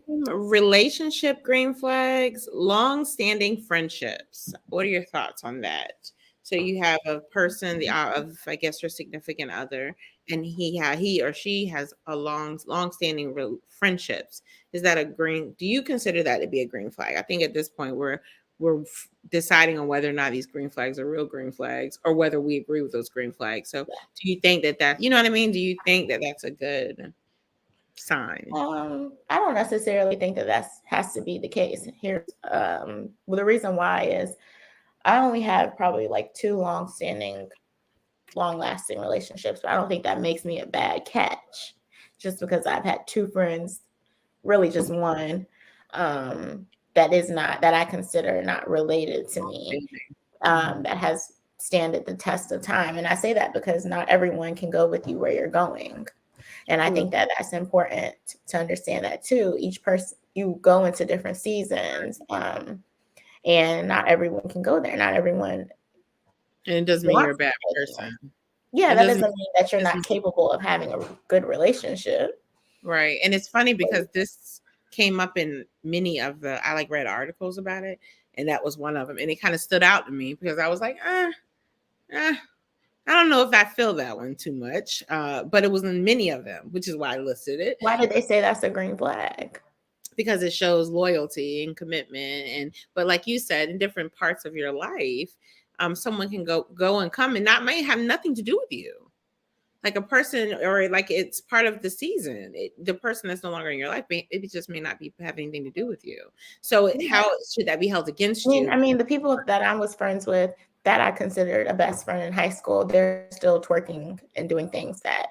Relationship green flags, long-standing friendships. What are your thoughts on that? So you have a person, of I guess your significant other, and he or she has a long-standing friendships. Is that a green? Do you consider that to be a green flag? I think at this point we're deciding on whether or not these green flags are real green flags or whether we agree with those green flags. So do you think that you know what I mean? Do you think that that's a good sign? I don't necessarily think that has to be the case. Here's well, the reason why is I only have probably like 2 long-lasting relationships, but I don't think that makes me a bad catch just because I've had 2 friends, really just one, that I consider not related to me, that has standed the test of time. And I say that because not everyone can go with you where you're going. And I think that that's important to understand that too. Each person, you go into different seasons, and not everyone can go there. Not everyone. And it doesn't mean you're a bad person. Yeah, that doesn't mean that you're not capable of having a good relationship. Right. And it's funny because this came up in many of I read articles about it. And that was one of them. And it kind of stood out to me because I was like, I don't know if I feel that one too much. But it was in many of them, which is why I listed it. Why did they say that's a green flag? Because it shows loyalty and commitment. But like you said, in different parts of your life, someone can go and come and may have nothing to do with you. like a person, or like it's part of the season. The person that's no longer in your life, it just may not have anything to do with you. So how should that be held against you? I mean, the people that I was friends with that I considered a best friend in high school, they're still twerking and doing things that,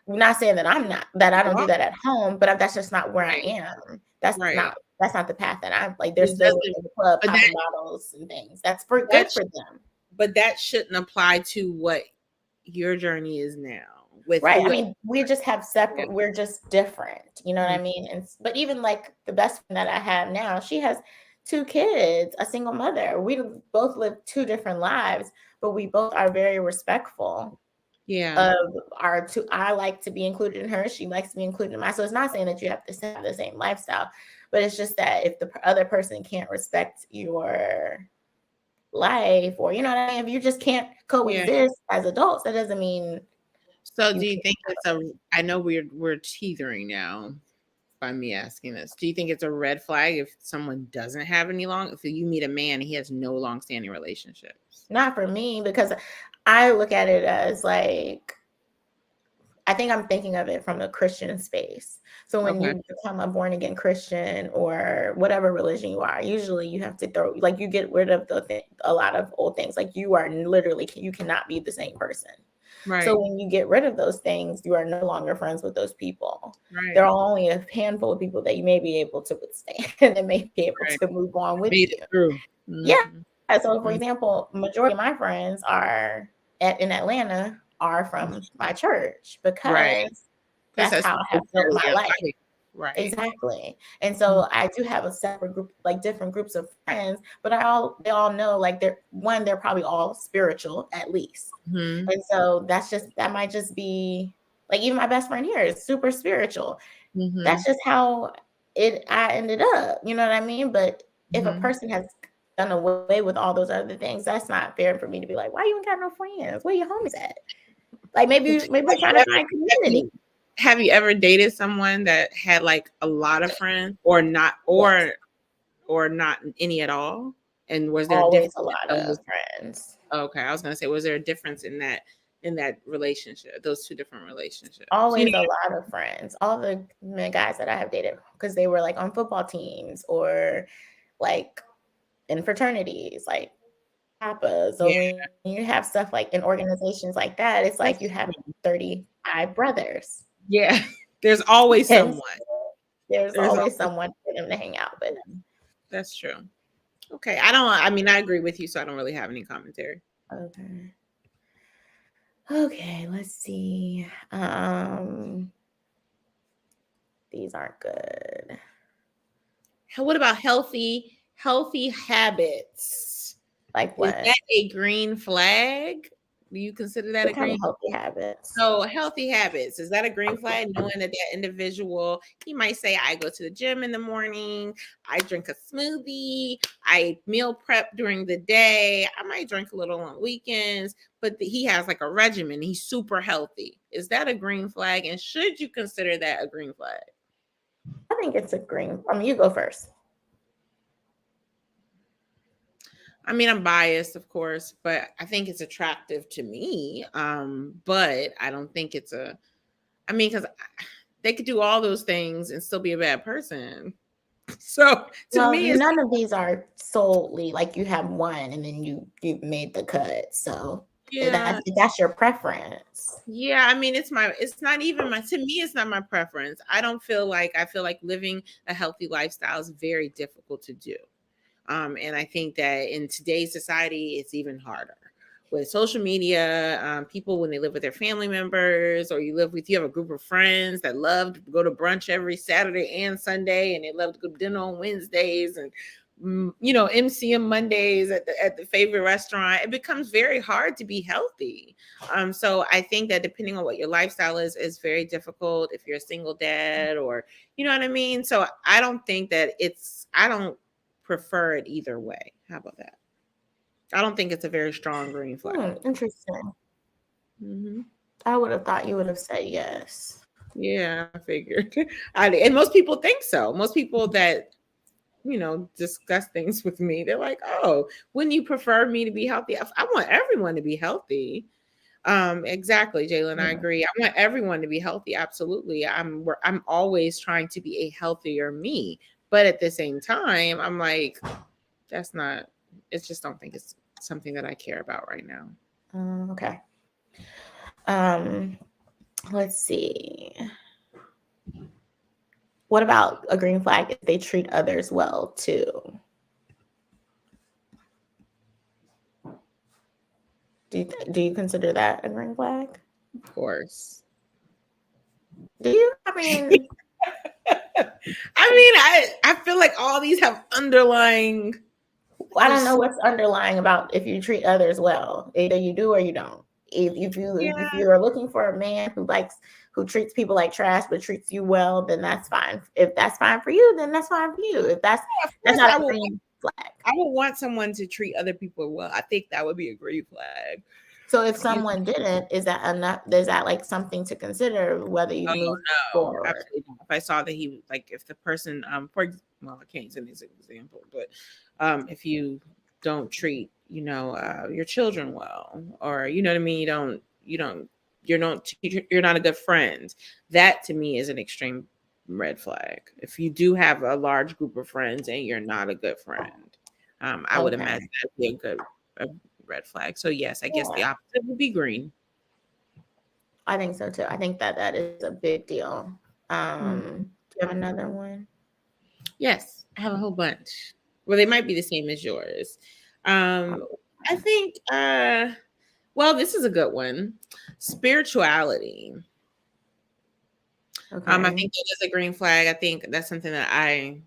I'm not saying that I don't do that at home, but that's just not where I am. That's not the path that I'm like. They're still in the club popping bottles and things. That's good for them. But that shouldn't apply to what your journey is now. Right. I mean, we just have separate, we're just different. You know what I mean? But even like the best friend that I have now, she has 2 kids, a single mother. We both live 2 different lives, but we both are very respectful. Yeah. Of our 2. I like to be included in her. She likes to be included in mine. So it's not saying that you have to have the same lifestyle, but it's just that if the other person can't respect your life, or you know what I mean, if you just can't coexist as adults, that doesn't mean. So do you think it's I know we're teetering now by me asking this. Do you think it's a red flag if someone doesn't have if you meet a man and he has no long-standing relationships? Not for me, because I look at it as like, I think I'm thinking of it from a Christian space. So when you become a born again Christian or whatever religion you are, usually you have to you get rid of a lot of old things. Like you are literally, you cannot be the same person. Right. So when you get rid of those things, you are no longer friends with those people. Right. There are only a handful of people that you may be able to withstand and may be able to move on with you. Mm-hmm. Yeah. So for example, majority of my friends in Atlanta are from my church, because that's how I have built my life. Right. Exactly. And so I do have a separate group, like different groups of friends, but they all know, like they're probably all spiritual at least. Mm-hmm. And so that might just be like, even my best friend here is super spiritual. Mm-hmm. That's just how I ended up, you know what I mean? But if a person has done away with all those other things, that's not fair for me to be like, why you ain't got no friends? Where your homies at? Like maybe we're trying to find community. Have you ever dated someone that had like a lot of friends, or not, or not any at all? And was there always a lot of friends? Okay, I was gonna say, was there a difference in that relationship, those 2 different relationships? Always a lot of friends. All the guys that I have dated, because they were like on football teams or like in fraternities, like Kappa. So when you have stuff like in organizations like that, it's like you have 35 brothers. Yeah, there's always someone. There's always someone for them to hang out with. That's true. Okay, I agree with you, so I don't really have any commentary. Okay, let's see. These aren't good. What about healthy habits? Like what? Is that a green flag? Do you consider that a green healthy habits? So healthy habits, is that a green flag? Knowing that individual, he might say, I go to the gym in the morning, I drink a smoothie, I meal prep during the day, I might drink a little on weekends, but he has like a regimen, he's super healthy. Is that a green flag? And should you consider that a green flag? I think it's a green. You go first. I'm biased, of course, but I think it's attractive to me. But I don't think it's because they could do all those things and still be a bad person. So to me, none of these are solely like you have one and then you made the cut. So that's your preference. Yeah, it's not my preference. I feel like living a healthy lifestyle is very difficult to do. And I think that in today's society, it's even harder with social media. People, when they live with their family members, or you have a group of friends that love to go to brunch every Saturday and Sunday, and they love to go to dinner on Wednesdays, and MCM Mondays at the favorite restaurant, it becomes very hard to be healthy. So I think that depending on what your lifestyle is very difficult if you're a single dad, or you know what I mean. So I don't think that I don't prefer it either way. How about that? I don't think it's a very strong green flag. Interesting. Mm-hmm. I would have thought you would have said yes. Yeah, I figured. And most people think so. Most people that discuss things with me, they're like, oh, wouldn't you prefer me to be healthy? I want everyone to be healthy. Exactly, Jalen. I agree. I want everyone to be healthy. Absolutely. I'm always trying to be a healthier me, but at the same time, I'm like, that's not. It's just don't think it's something that I care about right now. Okay. Let's see. What about a green flag if they treat others well too? Do you consider that a green flag? Of course. Do you? I mean, I feel like all these have underlying. I don't know what's underlying about if you treat others well. Either you do or you don't. If you are looking for a man who treats people like trash but treats you well, then that's fine. If that's fine for you, then that's fine for you. If that's not a green flag. I would want someone to treat other people well. I think that would be a green flag. So if someone didn't, is that enough? Is that like something to consider whether you move forward? Absolutely not. If I saw that he if the person I can't use an example, but if you don't treat your children well, or you know what I mean, you're not a good friend. That to me is an extreme red flag. If you do have a large group of friends and you're not a good friend, I would imagine that'd be a good red flag. So yes, I guess the opposite would be green. I think so too. I think that is a big deal. Do you have another one? Yes, I have a whole bunch. Well, they might be the same as yours. I think this is a good one. Spirituality. Okay. I think it is a green flag. I think that's something that I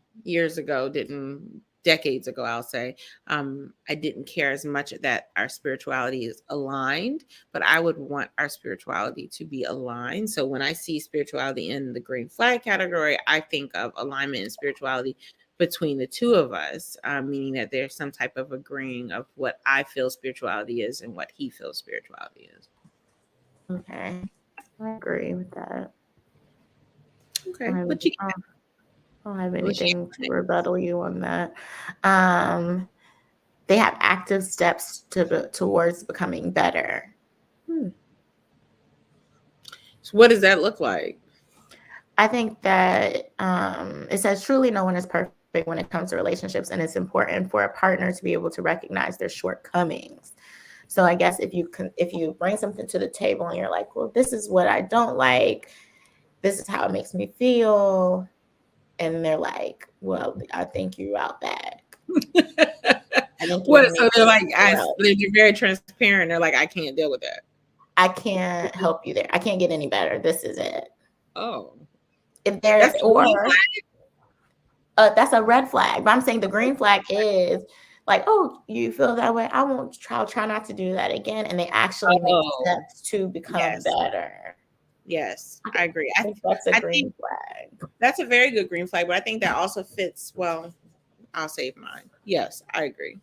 decades ago, I'll say, I didn't care as much that our spirituality is aligned, but I would want our spirituality to be aligned. So when I see spirituality in the green flag category, I think of alignment and spirituality between the two of us, meaning that there's some type of agreeing of what I feel spirituality is and what he feels spirituality is. Okay. I agree with that. Okay. I don't have anything to rebuttal you on that. They have active steps towards becoming better. So what does that look like? I think that it says truly no one is perfect when it comes to relationships, and it's important for a partner to be able to recognize their shortcomings. So I guess if you bring something to the table and you're like, well, this is what I don't like, this is how it makes me feel. And they're like, well, I think you're out back. So they're like, they're very transparent. They're like, I can't deal with that. I can't help you there. I can't get any better. This is it. Oh. If there's that's a red flag. But I'm saying the green flag is like, oh, you feel that way? I'll try not to do that again. And they actually make steps to become better. Yes, I agree. I think that's a green flag. That's a very good green flag, but I think that also fits well. I'll save mine. Yes, I agree.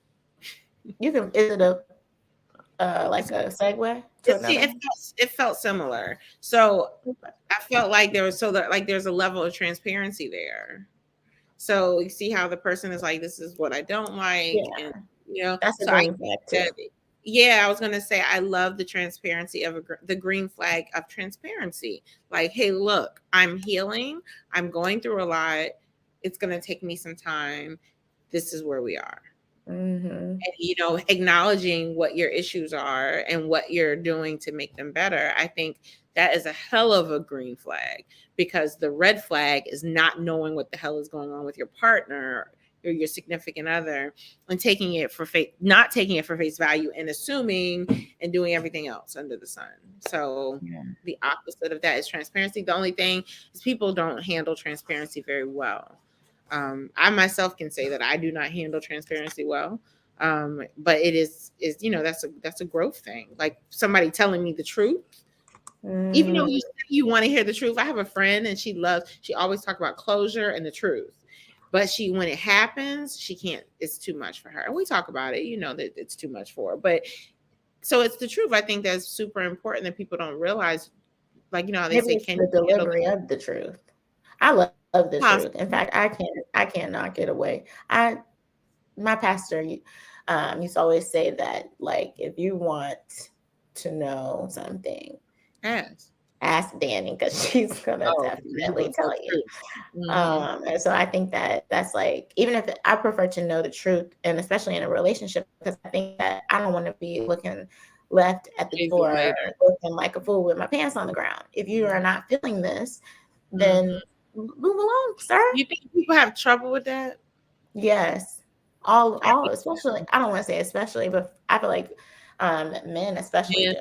You can. Is it a like a segue? It felt similar. So I felt like there's a level of transparency there. So you see how the person is like, this is what I don't like, and that's a green flag too. Yeah, I was going to say, I love the transparency of the green flag of transparency. Like, hey, look, I'm healing. I'm going through a lot. It's going to take me some time. This is where we are. And, acknowledging what your issues are and what you're doing to make them better. I think that is a hell of a green flag, because the red flag is not knowing what the hell is going on with your partner or your significant other, and not taking it for face value and assuming and doing everything else under the sun. So the opposite of that is transparency. The only thing is people don't handle transparency very well. I myself can say that I do not handle transparency well. But it is that's a growth thing. Like somebody telling me the truth, even though you want to hear the truth. I have a friend and she always talks about closure and the truth. But when it happens, she can't, it's too much for her. And we talk about it, that it's too much for her. But so it's the truth. I think that's super important that people don't realize, like, they say, can the delivery of the truth. I love the truth. In fact, I cannot get away. My pastor used to always say that, like, if you want to know something, Yes. ask Danny, because she's gonna definitely tell you. And so I think that that's like, even if I prefer to know the truth, and especially in a relationship, because I think that I don't want to be looking left at the door looking like a fool with my pants on the ground. If you are not feeling this, then move along, sir. You think people have trouble with that? Yes. All especially, I don't want to say especially, but I feel like men especially do.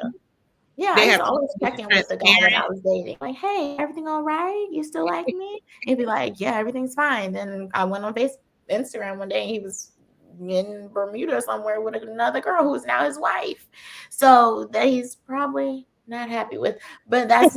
Yeah, I used to always check in with the guy that I was dating. Like, hey, everything all right? You still like me? And he'd be like, yeah, everything's fine. Then I went on Instagram one day and he was in Bermuda somewhere with another girl who's now his wife. So that he's probably not happy with. But that's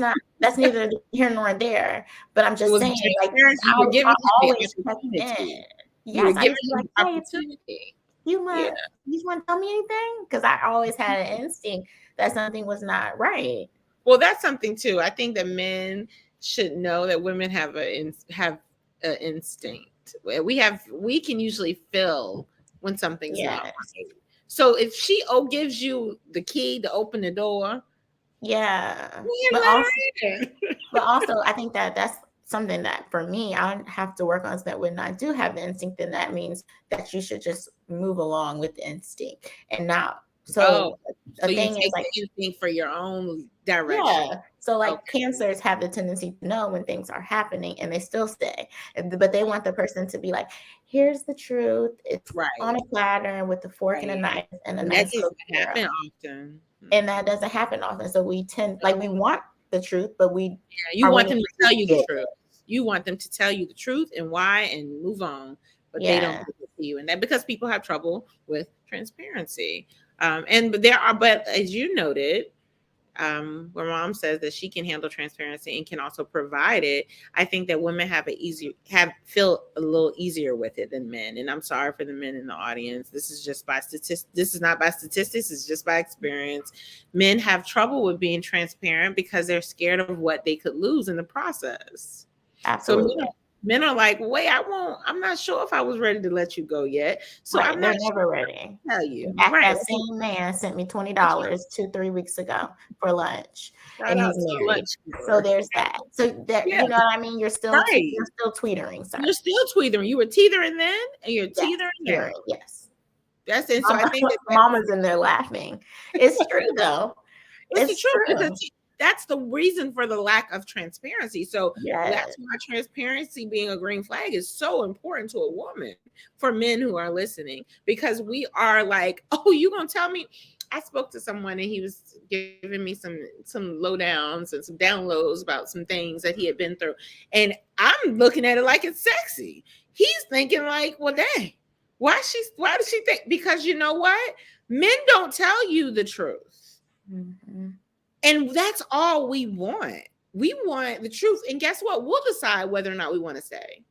neither here nor there. But I'm just saying, like, I always check in. Yes, I used to be like, hey, opportunity. You want to tell me anything? Because I always had an instinct that something was not right. Well, that's something too. I think that men should know that women have an instinct. We can usually feel when something's not right. So if she gives you the key to open the door, but also I think that that's something that for me I have to work on, so that when I do have the instinct, then that means that you should just move along with the instinct and not. So the thing is, like, you think for your own direction. Yeah. So like Cancers have the tendency to know when things are happening and they still stay, but they want the person to be like, here's the truth. It's on a platter with a fork and a knife and a nice. That doesn't happen often. And that doesn't happen often. So we we want the truth, but you want them to tell you the truth. You want them to tell you the truth and why and move on, but they don't give it to you. And that because people have trouble with transparency. But as you noted, where mom says that she can handle transparency and can also provide it, I think that women feel a little easier with it than men. And I'm sorry for the men in the audience. This is just by statistics. This is not by statistics. It's just by experience. Men have trouble with being transparent because they're scared of what they could lose in the process. Absolutely. So men are like, wait, I'm not sure if I was ready to let you go yet. So I'm not never ready. Tell you. That same man sent me $20 2-3 weeks ago for lunch. And he's married. So there's that. So that you know what I mean? You're still tweetering, sir. You're still tweetering. You were teetering then and you're teetering now. Yes. That's it. So I think that mama's in there laughing. It's true though. It's true. That's the reason for the lack of transparency. So that's why transparency being a green flag is so important to a woman, for men who are listening, because we are like, oh, you gonna tell me? I spoke to someone and he was giving me some lowdowns and some downloads about some things that he had been through. And I'm looking at it like it's sexy. He's thinking like, well, dang, why does she think? Because you know what? Men don't tell you the truth. Mm-hmm. And that's all we want. We want the truth. And guess what? We'll decide whether or not we want to stay.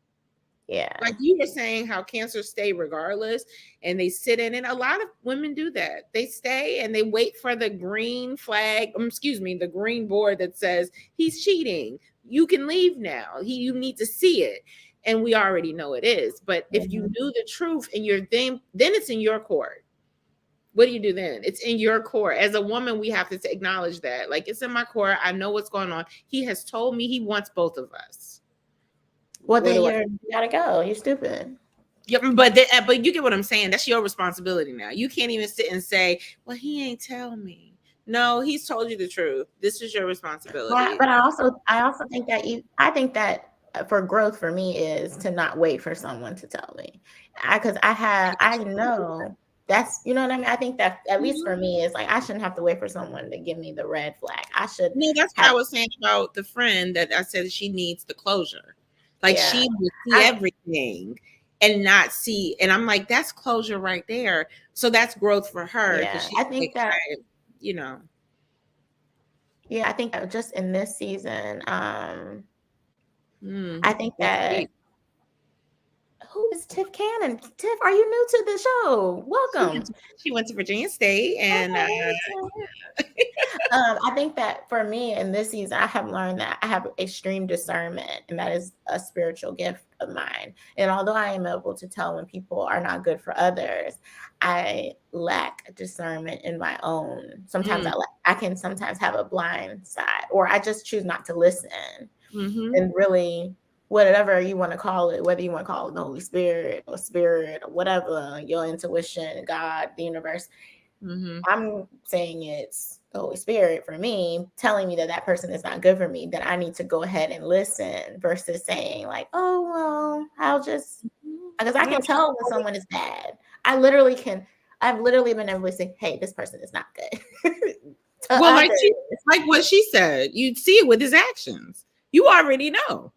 Yeah. Like you were saying, how Cancers stay regardless, and they sit in it. A lot of women do that. They stay and they wait for the green flag, the green board that says he's cheating. You can leave now. You need to see it. And we already know it is. But if you knew the truth and you're then it's in your court. What do you do then? It's in your court. As a woman, we have to acknowledge that. Like, it's in my court. I know what's going on. He has told me he wants both of us. Well, then you gotta go. You're stupid. Yeah, but you get what I'm saying. That's your responsibility now. You can't even sit and say, well, he ain't tell me. No, he's told you the truth. This is your responsibility. But I also think that for growth for me is to not wait for someone to tell me. Because I know that's, you know what I mean? I think that at least for me is like, I shouldn't have to wait for someone to give me the red flag. I should. No, that's what I was saying about the friend that I said she needs the closure. Like she would see everything and not see. And I'm like, that's closure right there. So that's growth for her. Yeah, I think that, you know. Yeah, I think that just in this season, I think that who is Tiff Cannon? Tiff, are you new to the show? Welcome. She went to Virginia State, and I think that for me in this season, I have learned that I have extreme discernment, and that is a spiritual gift of mine. And although I am able to tell when people are not good for others, I lack discernment in my own. Sometimes I can sometimes have a blind side, or I just choose not to listen. And really, whatever you want to call it, whether you want to call it the Holy Spirit or spirit or whatever, your intuition, God, the universe, I'm saying it's the Holy Spirit for me telling me that that person is not good for me, that I need to go ahead and listen versus saying like, oh, well, I'll just, because I can tell when someone is bad. I've literally been able to say, hey, this person is not good. Well, like what she said, you'd see it with his actions. You already know.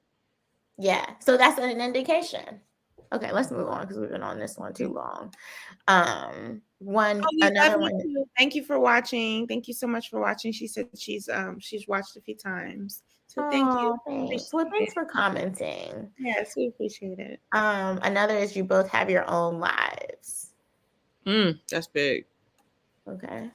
Yeah. So that's an indication. Okay, let's move on because we've been on this one too long. Another one. Thank you for watching. Thank you so much for watching. She said she's watched a few times. So thank you. Thanks. Well, thanks for commenting. Yes, we appreciate it. Another is you both have your own lives. That's big. Okay.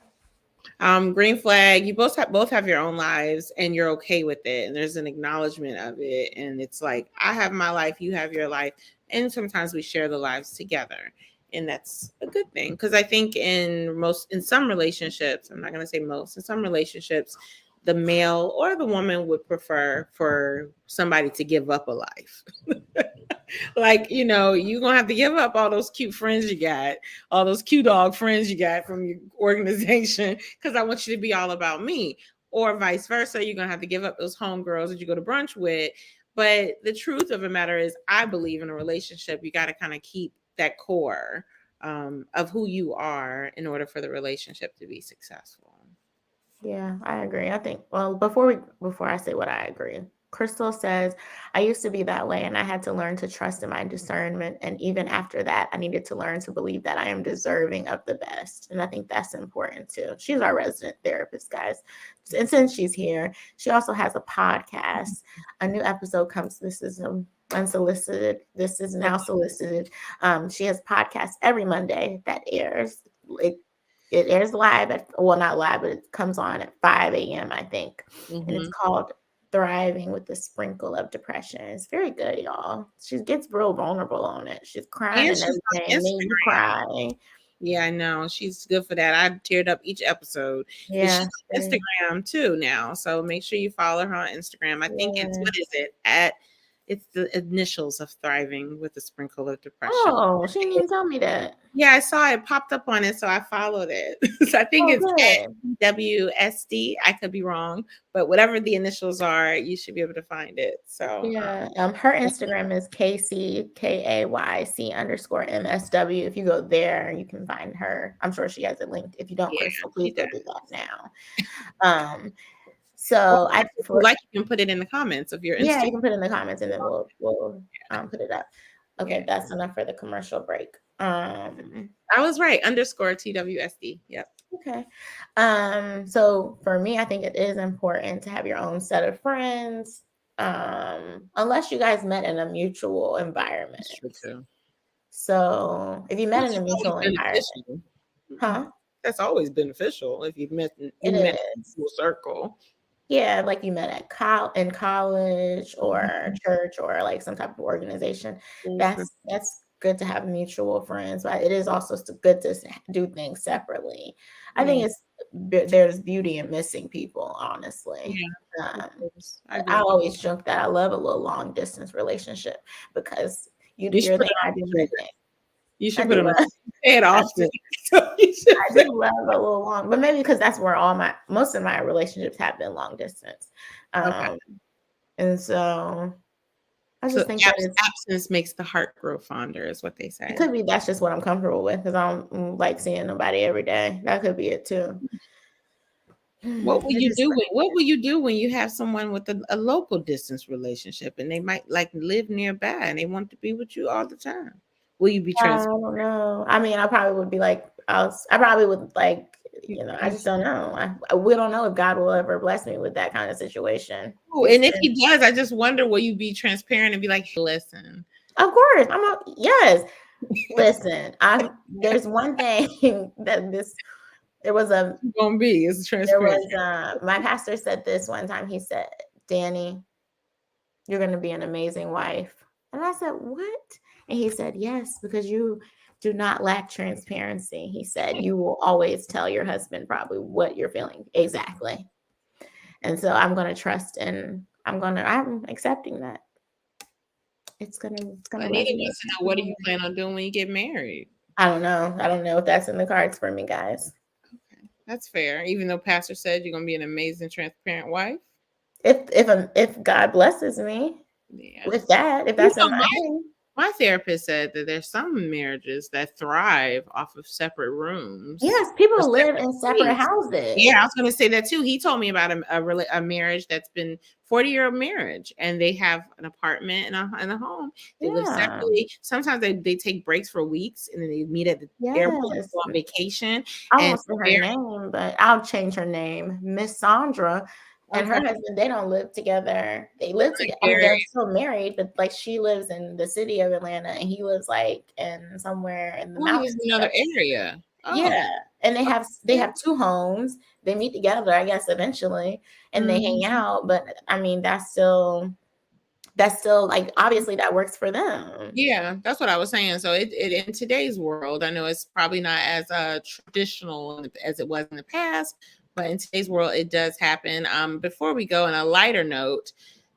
Green flag, you both have your own lives and you're okay with it. And there's an acknowledgement of it. And it's like, I have my life, you have your life. And sometimes we share the lives together. And that's a good thing. Because I think in some relationships, I'm not going to say most, in some relationships, the male or the woman would prefer for somebody to give up a life. Like, you're going to have to give up all those cute friends you got, all those cute dog friends you got from your organization, because I want you to be all about me. Or vice versa, you're going to have to give up those homegirls that you go to brunch with. But the truth of the matter is, I believe in a relationship, you got to kind of keep that core of who you are in order for the relationship to be successful. Yeah, I agree. I think, well, before I say what I agree, Crystal says, I used to be that way and I had to learn to trust in my discernment. And even after that, I needed to learn to believe that I am deserving of the best. And I think that's important too. She's our resident therapist, guys. And since she's here, she also has a podcast. A new episode comes. This is unsolicited. This is now solicited. She has podcasts every Monday that airs. It airs live not live, but it comes on at 5 a.m., I think. And it's called Thriving with a Sprinkle of Depression. It's very good, y'all. She gets real vulnerable on it. She's crying and everything. Made you cry. Yeah, I know. She's good for that. I teared up each episode. Yeah. She's on Instagram too now. So make sure you follow her on Instagram. I think it's, what is it? It's the initials of Thriving with a Sprinkle of Depression. Oh, she didn't even tell me that. Yeah, I saw it popped up on it, so I followed it. So I think it's at WSD. I could be wrong, but whatever the initials are, you should be able to find it. So yeah, her Instagram is KCKAYC_MSW. If you go there, you can find her. I'm sure she has it linked. If you don't, Crystal, please go do that now. So I you can put it in the comments of your Instagram. Yeah, you can put it in the comments and then we'll put it up. Okay, that's enough for the commercial break. I was right. _TWSD. Yep. Okay. So for me, I think it is important to have your own set of friends. Unless you guys met in a mutual environment. That's true too. So if you met in a mutual environment, that's always beneficial if you've met in a full circle. Yeah, like you met at in college or church or like some type of organization. That's good to have mutual friends, but it is also good to do things separately. I think there's beauty in missing people, honestly. Yeah. I always joke that I love a little long distance relationship because you're there, I do my thing. You should put it often. I do love a little long, but maybe because that's where most of my relationships have been long distance. And so I just think that absence makes the heart grow fonder, is what they say. It could be that's just what I'm comfortable with because I don't like seeing nobody every day. That could be it too. What will you do when you have someone with a local distance relationship and they might like live nearby and they want to be with you all the time? Will you be transparent? I don't know. I mean, I probably would be like, I probably would like, I just don't know. We don't know if God will ever bless me with that kind of situation. Oh, and if he does, I just wonder, will you be transparent and be like, listen, Of course. Yes. Listen, there's one thing that there was my pastor said this one time. He said, Danny, you're going to be an amazing wife. And I said, what? And he said, yes, because you do not lack transparency. He said, you will always tell your husband probably what you're feeling. Exactly. And so I'm going to trust, and I'm accepting that. It's gonna. I need to know, what do you plan on doing when you get married? I don't know. I don't know if that's in the cards for me, guys. Okay, that's fair. Even though Pastor said you're gonna be an amazing, transparent wife. If God blesses me with that, if that's in my name. My therapist said that there's some marriages that thrive off of separate rooms. Yes, people live in separate houses. Yeah, I was going to say that too. He told me about a marriage that's been 40-year marriage, and they have an apartment and a home. They live separately. Sometimes they take breaks for weeks, and then they meet at the airport to go on vacation. I won't say her name, but I'll change her name. Miss Sandra. And her husband, they don't live together. They live together. They're still married, but like she lives in the city of Atlanta, and he lives like in somewhere in the mountains. In another area. Oh. Yeah, and they have two homes. They meet together, I guess, eventually, and they hang out. But I mean, that's still like obviously that works for them. Yeah, that's what I was saying. So it in today's world, I know it's probably not as traditional as it was in the past. But in today's world, it does happen. Before we go, on a lighter note,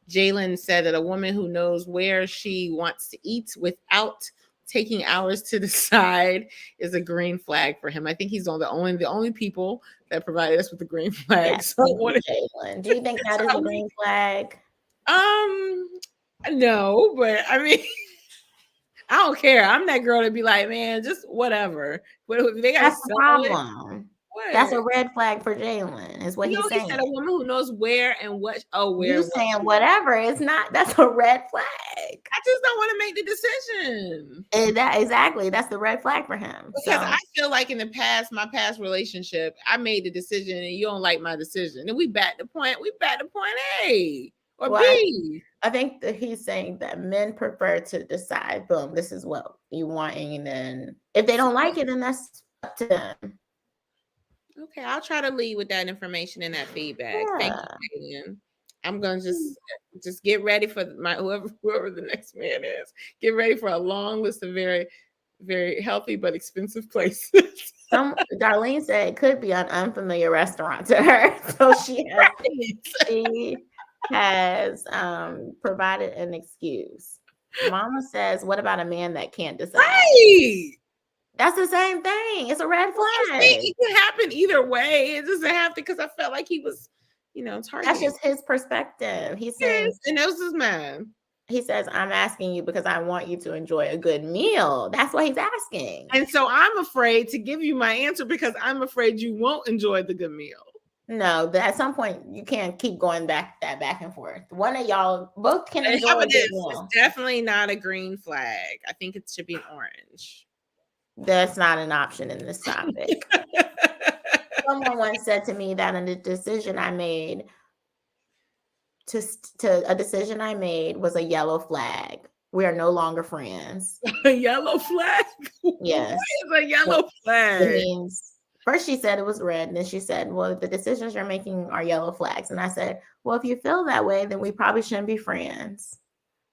Jalen said that a woman who knows where she wants to eat without taking hours to decide is a green flag for him. I think he's the only people that provided us with the green flag. Yes, so Jalen, do you think that is a green flag? No, but I mean, I don't care. I'm that girl to be like, man, just whatever. But if they got that's the problem. That's a red flag for Jalen, is what he's saying. He said a woman who knows where and what. Where you saying whatever? It's not. That's a red flag. I just don't want to make the decision. And exactly. That's the red flag for him. Because I feel like in the past, my past relationship, I made the decision, and you don't like my decision, and we back to point A or B. I think that he's saying that men prefer to decide. Boom, this is what you want, and then if they don't like it, then that's up to them. Okay, I'll try to lead with that information and that feedback. Yeah. Thank you, Jalen. I'm gonna just get ready for whoever the next man is. Get ready for a long list of very, very healthy but expensive places. Darlene said it could be an unfamiliar restaurant to her, so she has provided an excuse. Mama says, "What about a man that can't decide?" Right. That's the same thing. It's a red flag. It can happen either way. It doesn't have to, because I felt like he was, targeting. That's just his perspective. He says, and that was his man. He says, I'm asking you because I want you to enjoy a good meal. That's what he's asking. And so I'm afraid to give you my answer because I'm afraid you won't enjoy the good meal. No, at some point you can't keep going back and forth. One of y'all both can enjoy a good meal. It's definitely not a green flag. I think it should be an orange. That's not an option in this topic. Someone once said to me that a decision I made was a yellow flag. We are no longer friends. A yellow flag? Yes. What is a yellow flag? It means, first she said it was red, and then she said, well, the decisions you're making are yellow flags. And I said, well, if you feel that way, then we probably shouldn't be friends.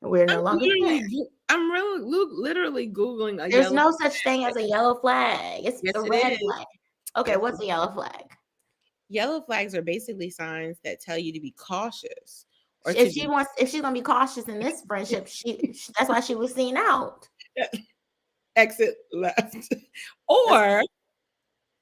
We're no longer friends. I'm literally Googling There's no such thing as a yellow flag. It's a red flag. Okay, what's a yellow flag? Yellow flags are basically signs that tell you to be cautious. Or if she's gonna be cautious in this friendship, that's why she was seen out. Exit left. Or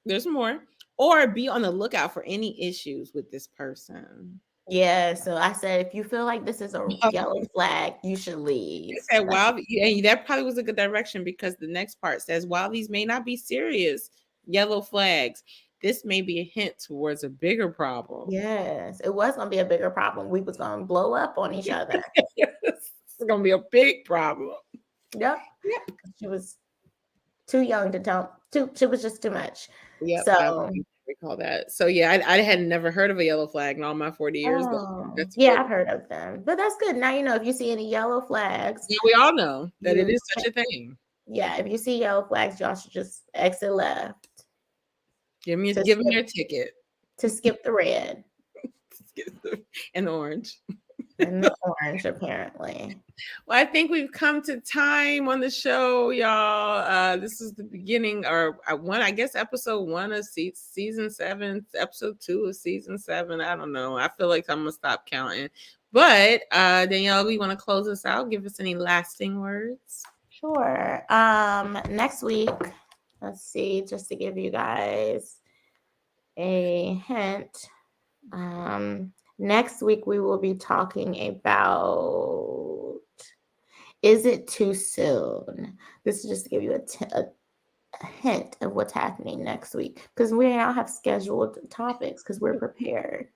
there's more. Or be on the lookout for any issues with this person. Yeah, so I said, if you feel like this is a yellow flag, you should leave. I said, that probably was a good direction, because the next part says, while these may not be serious yellow flags, this may be a hint towards a bigger problem. Yes, it was going to be a bigger problem. We was going to blow up on each other. It's going to be a big problem. Yep. She was too young to tell. She was just too much. Yep. So recall that. So yeah, I had never heard of a yellow flag in all my 40 years. Oh, That's yeah, cool. I've heard of them, but that's good. Now you know if you see any yellow flags. Yeah, we all know that it You is such a thing. Yeah, if you see yellow flags, y'all should just exit left Give me to your ticket. to skip the red And orange. and the orange, apparently. Well, I think we've come to time on the show, y'all. This is the beginning, or I guess episode 1 of season 7, episode 2 of season 7. I don't know. I feel like I'm gonna stop counting. But Danielle, we want to close us out. Give us any lasting words. Sure. Next week, let's see, just to give you guys a hint. Next week we will be talking about, is it too soon? This is just to give you a hint of what's happening next week, because we now have scheduled topics because we're prepared.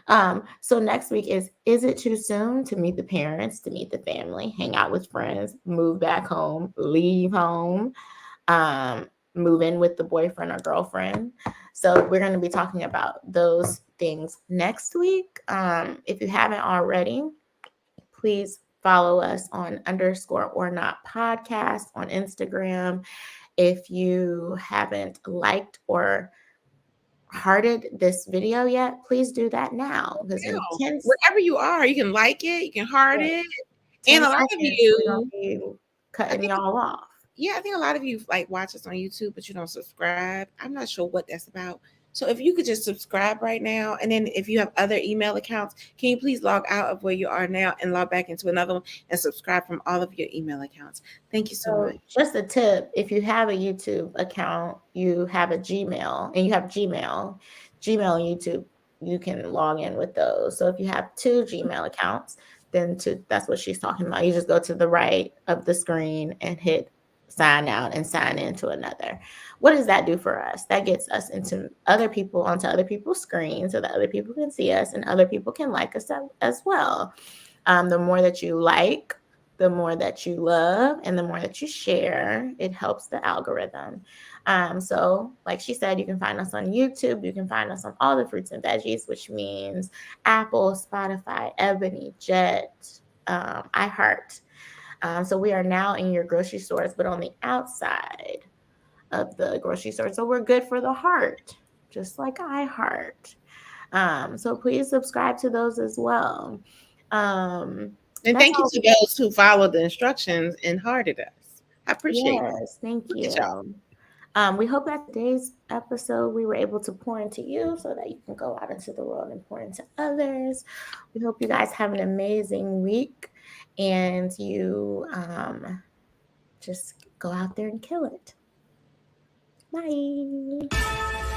So next week is it too soon to meet the parents, to meet the family, hang out with friends, move back home, leave home, move in with the boyfriend or girlfriend? So we're going to be talking about those things next week. If you haven't already, please follow us on _ORNOT podcast on Instagram. If you haven't liked or hearted this video yet, please do that now. Because in 10 wherever you are, you can like it, you can heart it. And a lot of you cutting y'all off. Yeah, I think a lot of you like watch us on YouTube, but you don't subscribe. I'm not sure what that's about. So if you could just subscribe right now, and then if you have other email accounts, can you please log out of where you are now and log back into another one and subscribe from all of your email accounts? Thank you so much. Just a tip: if you have a YouTube account, you have a Gmail, and you have Gmail and YouTube, you can log in with those. So if you have 2 Gmail accounts, then that's what she's talking about. You just go to the right of the screen and hit sign out and sign into another. What does that do for us? That gets us onto other people's screens so that other people can see us and other people can like us as well. The more that you like, the more that you love, and the more that you share, it helps the algorithm. So like she said, you can find us on YouTube. You can find us on all the fruits and veggies, which means Apple, Spotify, Ebony, Jet, iHeart. So we are now in your grocery stores, but on the outside of the grocery store. So we're good for the heart, just like iHeart. So please subscribe to those as well. And thank you to those who followed the instructions and hearted us. I appreciate it. Yes, thank you. We hope that today's episode we were able to pour into you so that you can go out into the world and pour into others. We hope you guys have an amazing week and you just go out there and kill it. Bye.